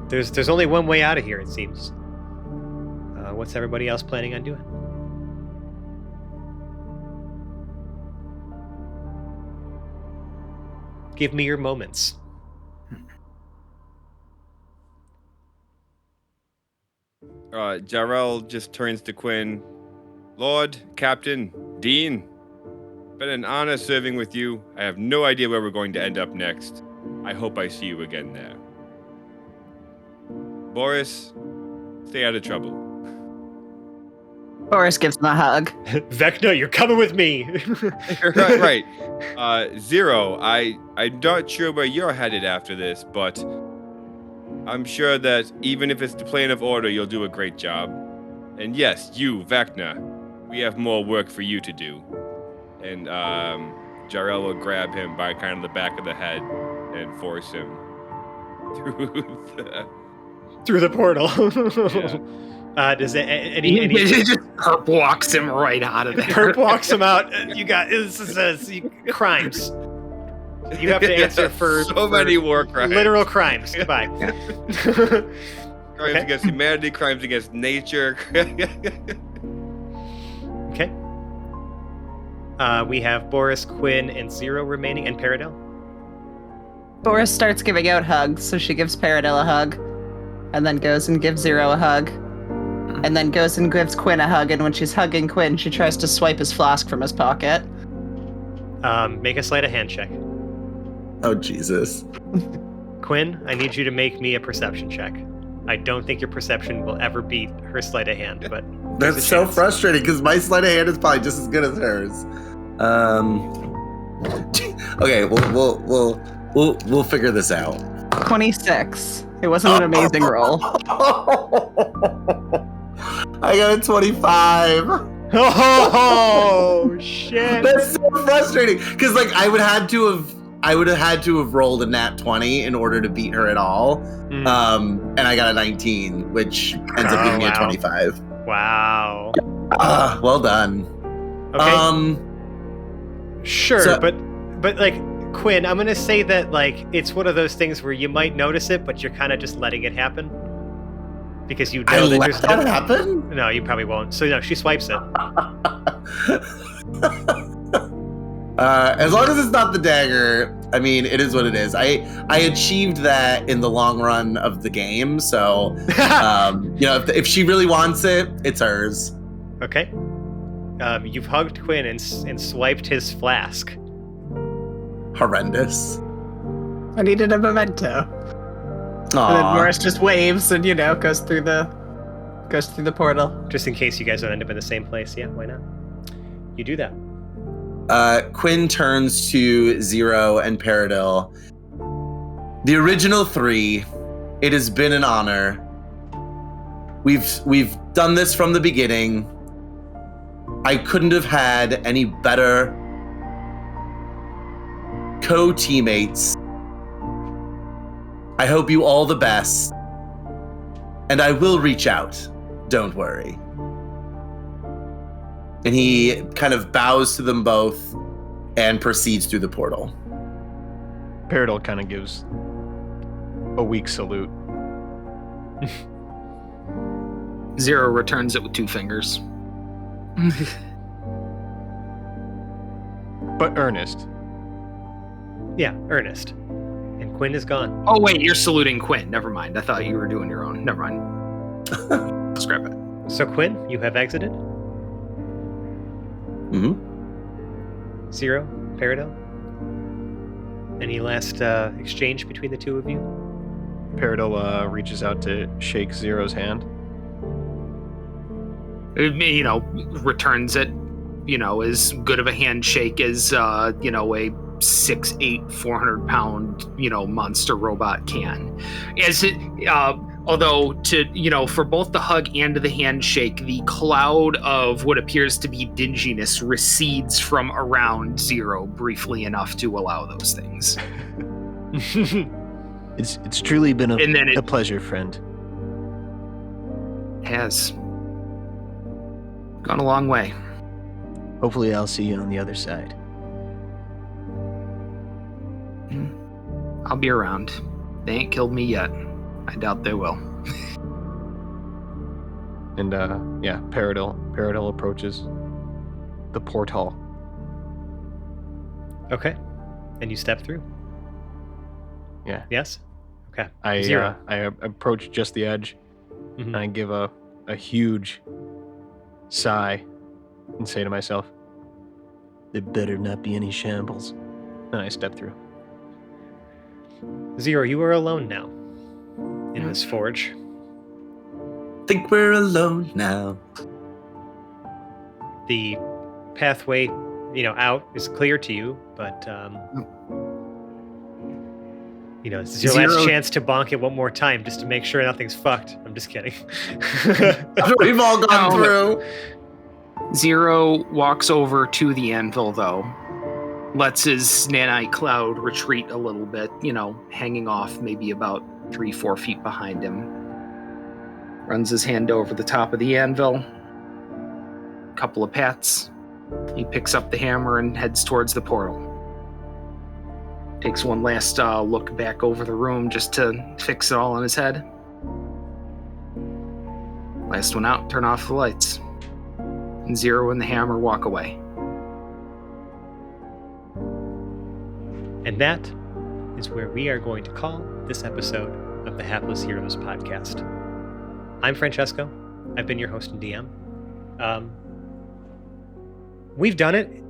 There's only one way out of here, it seems. What's everybody else planning on doing? Give me your moments. Jarrell just turns to Quinn. Lord, Captain, Dean, been an honor serving with you. I have no idea where we're going to end up next. I hope I see you again there. Boris, stay out of trouble. Boris gives him a hug. Vecna, you're coming with me. Right. Zero, I'm not sure where you're headed after this, but I'm sure that even if it's the plane of order, you'll do a great job. And yes, you, Vecna, we have more work for you to do. And Jarrell will grab him by kind of the back of the head and force him Through the portal. Yeah. Does it, any It just Herp walks him right out of there. Herp walks him out. You got crimes. You have to answer for so many war crimes. literal crimes. Goodbye. Crimes against humanity, crimes against nature. Okay. We have Boris, Quinn, and Zero remaining, and Paradel. Boris starts giving out hugs, so she gives Paradil a hug, and then goes and gives Zero a hug, and then goes and gives Quinn a hug, and when she's hugging Quinn, she tries to swipe his flask from his pocket. Make a sleight of hand check. Oh, Jesus. Quinn, I need you to make me a perception check. I don't think your perception will ever beat her sleight of hand, but there's That's a so chance. frustrating because my sleight of hand is probably just as good as hers. Okay, we'll figure this out. 26. It wasn't an amazing roll. I got a 25. Oh shit! That's so frustrating because like I would have had to have rolled a nat 20 in order to beat her at all. And I got a 19, which ends up being a 25. Wow. Well done. Okay. Sure, so- but like Quinn, I'm gonna say that like it's one of those things where you might notice it, but you're kind of just letting it happen because you I know that let there's that happen? No, you probably won't. So no, she swipes it. As long as it's not the dagger, I mean, it is what it is. I achieved that in the long run of the game, so if she really wants it, it's hers. Okay. You've hugged Quinn and swiped his flask. Horrendous. I needed a memento. Aww. And then Morris just waves and goes through the portal. Just in case you guys don't end up in the same place. Yeah, why not? You do that. Quinn turns to Zero and Paradil. The original three, it has been an honor. We've done this from the beginning. I couldn't have had any better co-teammates. I hope you all the best. And I will reach out. Don't worry. And he kind of bows to them both and proceeds through the portal. Paradil kind of gives a weak salute. Zero returns it with 2 fingers. But earnest. Yeah, Ernest. And Quinn is gone. Oh, wait, you're saluting Quinn. Never mind. I thought you were doing your own. Never mind. Scrap it. So, Quinn, you have exited. Mm-hmm. Zero, Paradil. Any last exchange between the two of you? Paradil reaches out to shake Zero's hand. Returns it, as good of a handshake as, a 6'8", 400-pound, monster robot can. As it, although for both the hug and the handshake, the cloud of what appears to be dinginess recedes from around Zero briefly enough to allow those things. It's truly been a pleasure, friend. Has gone a long way. Hopefully I'll see you on the other side. I'll be around. They ain't killed me yet. I doubt they will. And Paradil approaches the portal. Okay. And you step through? Yeah. Yes? Okay. I Zero. approach just the edge, and I give a huge sigh and say to myself, There better not be any shambles. and I step through. Zero, you are alone now in this forge. Think we're alone now. The pathway, out is clear to you, but this is your last chance to bonk it one more time just to make sure nothing's fucked. I'm just kidding. We've all gone through. Zero walks over to the anvil, though. Lets his nanite cloud retreat a little bit, hanging off maybe about 3-4 feet behind him. Runs his hand over the top of the anvil. Couple of pats. He picks up the hammer and heads towards the portal. Takes one last look back over the room just to fix it all in his head. Last one out, turn off the lights. And Zero and the hammer walk away. And that is where we are going to call this episode of the Hapless Heroes podcast. I'm Francesco. I've been your host and DM. We've done it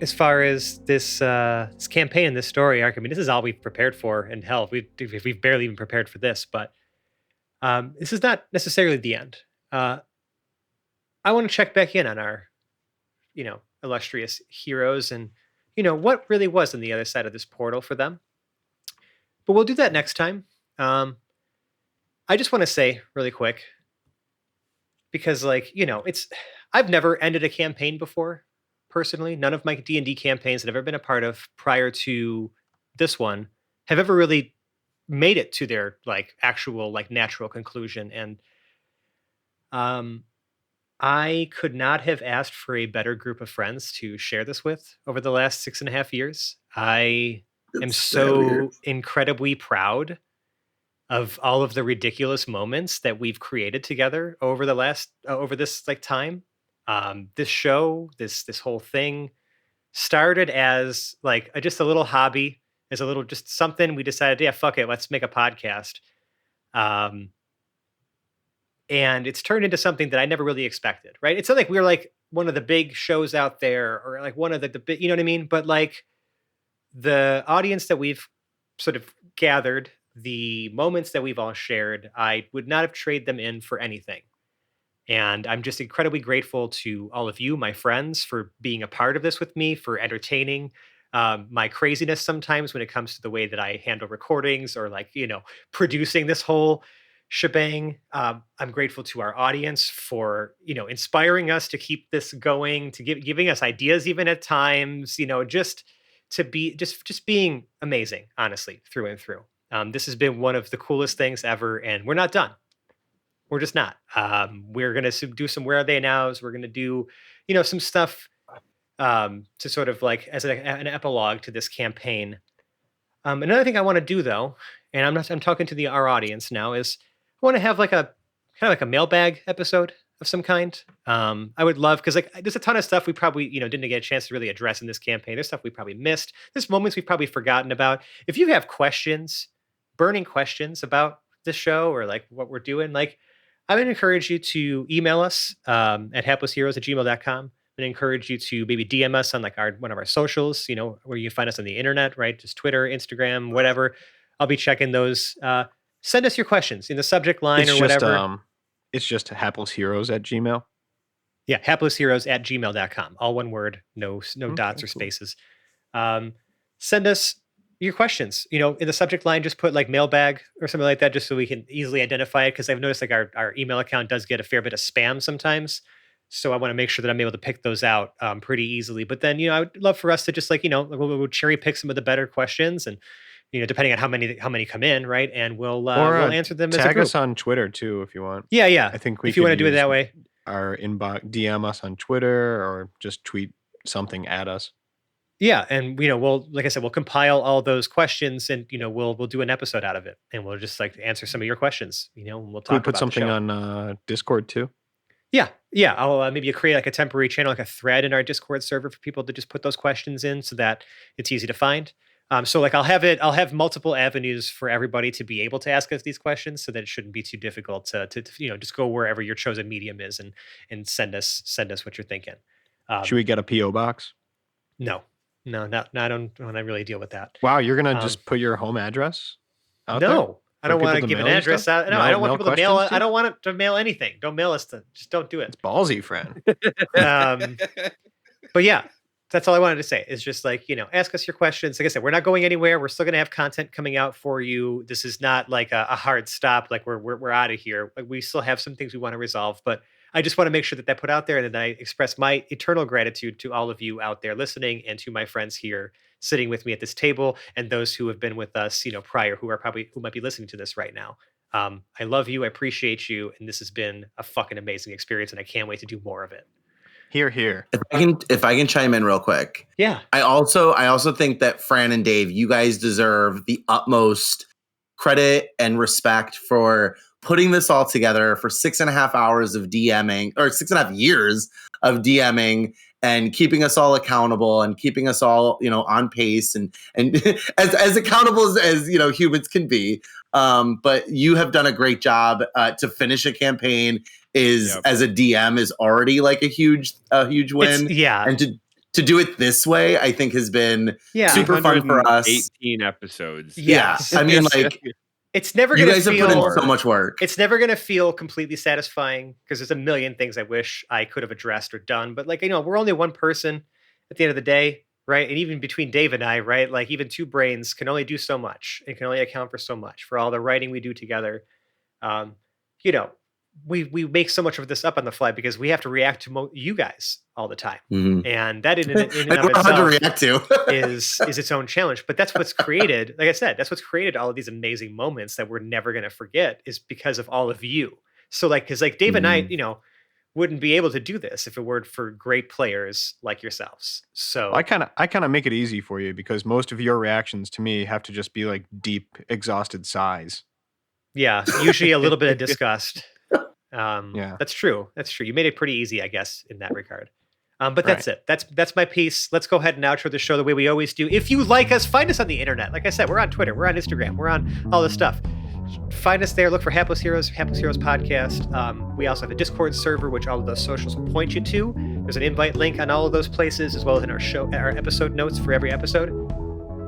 as far as this campaign, this story arc. I mean, this is all we've prepared for, and hell, we've barely even prepared for this, but this is not necessarily the end. I want to check back in on our, illustrious heroes and, what really was on the other side of this portal for them. But we'll do that next time. I just want to say really quick, because I've never ended a campaign before, personally. None of my D&D campaigns that I've ever been a part of prior to this one have ever really made it to their actual natural conclusion. And I could not have asked for a better group of friends to share this with over the last 6.5 years. I am so incredibly proud of all of the ridiculous moments that we've created together over this time. This show, this whole thing, started as like just a little hobby, as a little just something we decided, yeah, fuck it, let's make a podcast. Um, and it's turned into something that I never really expected. Right? It's not like we're like one of the big shows out there, or like one of the big, you know what I mean? But like the audience that we've sort of gathered, the moments that we've all shared, I would not have traded them in for anything. And I'm just incredibly grateful to all of you, my friends, for being a part of this with me, for entertaining my craziness sometimes when it comes to the way that I handle recordings or like, producing this whole shebang. I'm grateful to our audience for, inspiring us to keep this going, to giving us ideas even at times, just to be just being amazing, honestly, through and through. This has been one of the coolest things ever, and we're not done. We're just not. We're gonna do some where are they nows. We're gonna do, some stuff to sort of like as an epilogue to this campaign. Another thing I want to do though, and I'm talking to our audience now, is I want to have like a kind of like a mailbag episode of some kind. I would love because like there's a ton of stuff we probably didn't get a chance to really address in this campaign. There's stuff we probably missed. There's moments we've probably forgotten about. If you have questions, burning questions about this show or like what we're doing, like I would encourage you to email us at haplessheroes@gmail.com. And encourage you to maybe DM us on like one of our socials, where you find us on the internet, right? Just Twitter, Instagram, whatever. I'll be checking those. Send us your questions in the subject line or whatever. It's just haplessheroes@gmail. Yeah, haplessheroes@gmail.com. All one word, no dots or spaces. Send us your questions, in the subject line, just put like mailbag or something like that, just so we can easily identify it. Cause I've noticed like our email account does get a fair bit of spam sometimes. So I want to make sure that I'm able to pick those out pretty easily. But then, I would love for us to just like, we'll cherry pick some of the better questions and, depending on how many come in. Right. And we'll answer them as a group. Tag us on Twitter too, if you want. Yeah. I think if you want to do it that way, our inbox, DM us on Twitter or just tweet something at us. Yeah, and we'll like I said, we'll compile all those questions, and we'll do an episode out of it, and we'll just like answer some of your questions. And we'll talk. Could we put about something the show. on Discord too? Yeah. I'll maybe create like a temporary channel, like a thread in our Discord server for people to just put those questions in, so that it's easy to find. So like I'll have multiple avenues for everybody to be able to ask us these questions, so that it shouldn't be too difficult to just go wherever your chosen medium is and send us what you're thinking. Should we get a PO box? No, I don't want to really deal with that. Wow, you're gonna just put your home address out there? No, I don't want to give an address out. No, I don't want people to mail. I don't want it to mail anything. Don't mail us just don't do it. It's ballsy, friend. But yeah, that's all I wanted to say. Is just like ask us your questions. Like I said, we're not going anywhere. We're still going to have content coming out for you. This is not like a hard stop. Like we're out of here. Like we still have some things we want to resolve, but I just want to make sure that put out there, and that I express my eternal gratitude to all of you out there listening, and to my friends here sitting with me at this table, and those who have been with us, prior, who might be listening to this right now. I love you. I appreciate you. And this has been a fucking amazing experience, and I can't wait to do more of it. Here. If I can chime in real quick. Yeah. I also think that Fran and Dave, you guys deserve the utmost credit and respect for putting this all together, for 6.5 hours of DMing, or 6.5 years of DMing, and keeping us all accountable and keeping us all, on pace and as accountable as humans can be. But you have done a great job. To finish a campaign as a DM is already like a huge win. And to do it this way, I think has been super fun for us. 18 episodes. Yeah. I mean, like, it's never going to feel. You guys have put in so much work. It's never going to feel completely satisfying, because there's a million things I wish I could have addressed or done. But like, we're only one person at the end of the day, right? And even between Dave and I, right? Like even two brains can only do so much. It can only account for so much for all the writing we do together. We make so much of this up on the fly because we have to react to you guys all the time. Mm-hmm. And that in and of itself hard to react to. is its own challenge. But that's what's created, like I said, that's what's created all of these amazing moments that we're never going to forget, is because of all of you. So like, because like Dave and I, wouldn't be able to do this if it weren't for great players like yourselves. So I kind of make it easy for you, because most of your reactions to me have to just be like deep, exhausted sighs. Yeah, usually a little bit of disgust. Yeah, that's true. You made it pretty easy, I guess, in that regard. But that's it. That's my piece. Let's go ahead and outro the show the way we always do. If you like us, find us on the internet. Like I said, we're on Twitter, we're on Instagram, we're on all this stuff. Find us there. Look for Hapless Heroes Podcast. We also have a Discord server, which all of those socials will point you to. There's an invite link on all of those places, as well as in our episode notes for every episode.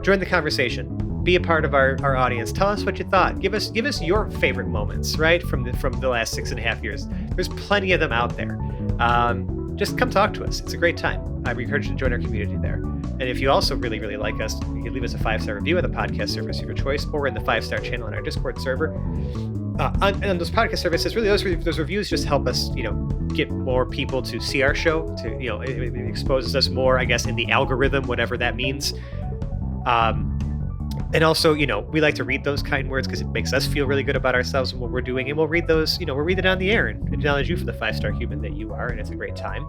Join the conversation. Be a part of our audience. Tell us what you thought. Give us your favorite moments, right, from the last 6.5 years. There's plenty of them out there. Just come talk to us. It's a great time. I encourage you to join our community there. And if you also really, really like us, you can leave us a 5-star review at the podcast service of your choice, or in the 5-star channel in our Discord server. On those podcast services, really, those reviews just help us, get more people to see our show. To it exposes us more, I guess, in the algorithm, whatever that means. And also, we like to read those kind words because it makes us feel really good about ourselves and what we're doing. And we'll read those, we'll read it on the air and acknowledge you for the 5-star human that you are. And it's a great time.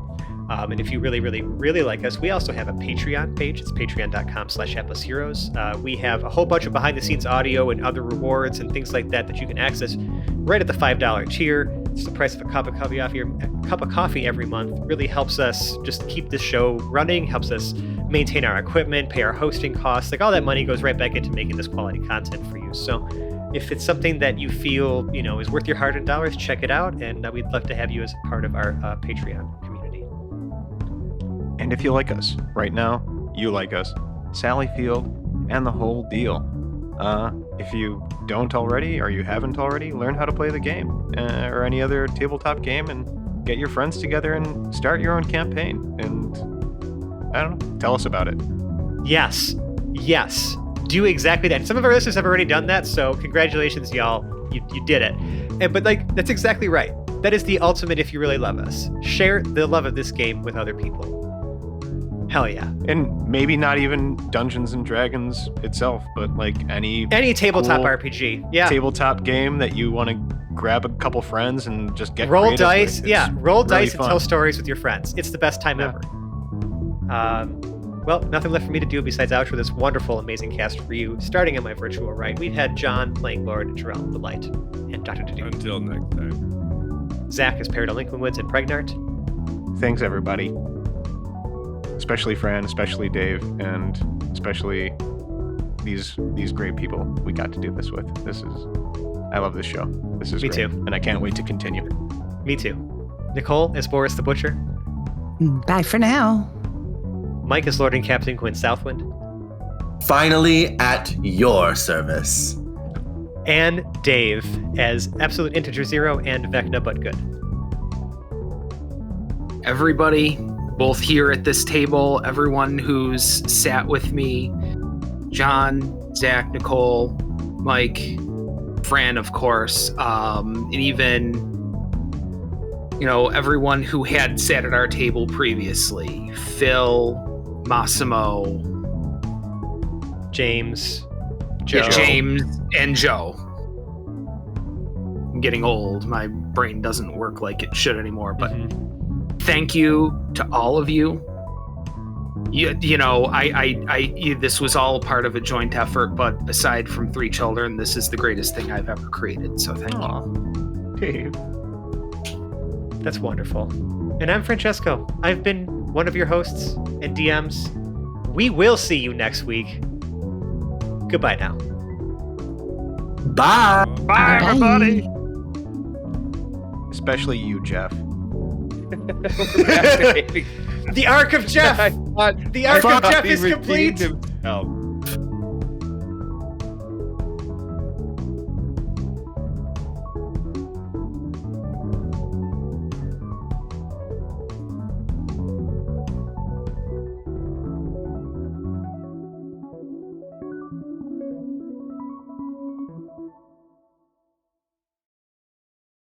And if you really, really, really like us, we also have a Patreon page. It's patreon.com/Hapless Heroes. We have a whole bunch of behind the scenes audio and other rewards and things like that you can access right at the $5 tier. It's the price of a cup of coffee every month. It really helps us just keep this show running, helps us maintain our equipment, pay our hosting costs. Like all that money goes right back into making this quality content for you. So if it's something that you feel, is worth your hard-earned dollars, check it out. And we'd love to have you as a part of our Patreon community. And if you like us right now, you like us, Sally Field, and the whole deal. If you don't already, or you haven't already, learn how to play the game or any other tabletop game and get your friends together and start your own campaign. And I don't know, tell us about it. Yes. Do exactly that. And some of our listeners have already done that, so congratulations, y'all. You did it. But that's exactly right. That is the ultimate if you really love us. Share the love of this game with other people. Hell yeah. And maybe not even Dungeons and Dragons itself, but like any tabletop cool RPG. Yeah. Tabletop game that you want to grab a couple friends and just get roll creative dice. with. Yeah. Roll really dice fun. and tell stories with your friends. It's the best time ever. Well, nothing left for me to do besides outro this wonderful, amazing cast for you. Starting on my virtual right, we've had John playing Lord Jerome the Light and Dr. Dedu. Until next time. Zach is paired on Lincoln Woods and Pregnart. Thanks, everybody. Especially Fran, especially Dave, and especially these great people we got to do this with. I love this show. This is Me great. too. And I can't wait to continue. Me too. Nicole is Boris the Butcher. Bye for now. Mike is Lord and Captain Quinn Southwind. Finally at your service. And Dave as Absolute Integer Zero and Vecna But Good. Everybody, both here at this table, everyone who's sat with me, John, Zach, Nicole, Mike, Fran, of course, and even, everyone who had sat at our table previously, Phil, Massimo, James, Joe. James, and Joe. I'm getting old. My brain doesn't work like it should anymore, but thank you to all of you. This was all part of a joint effort, but aside from 3 children, this is the greatest thing I've ever created. So thank you. Dave. That's wonderful. And I'm Francesco. I've been one of your hosts and DMs. We will see you next week. Goodbye now. Bye. Bye, everybody. Especially you, Jeff. The arc of Jeff. The arc of Jeff is complete. Himself.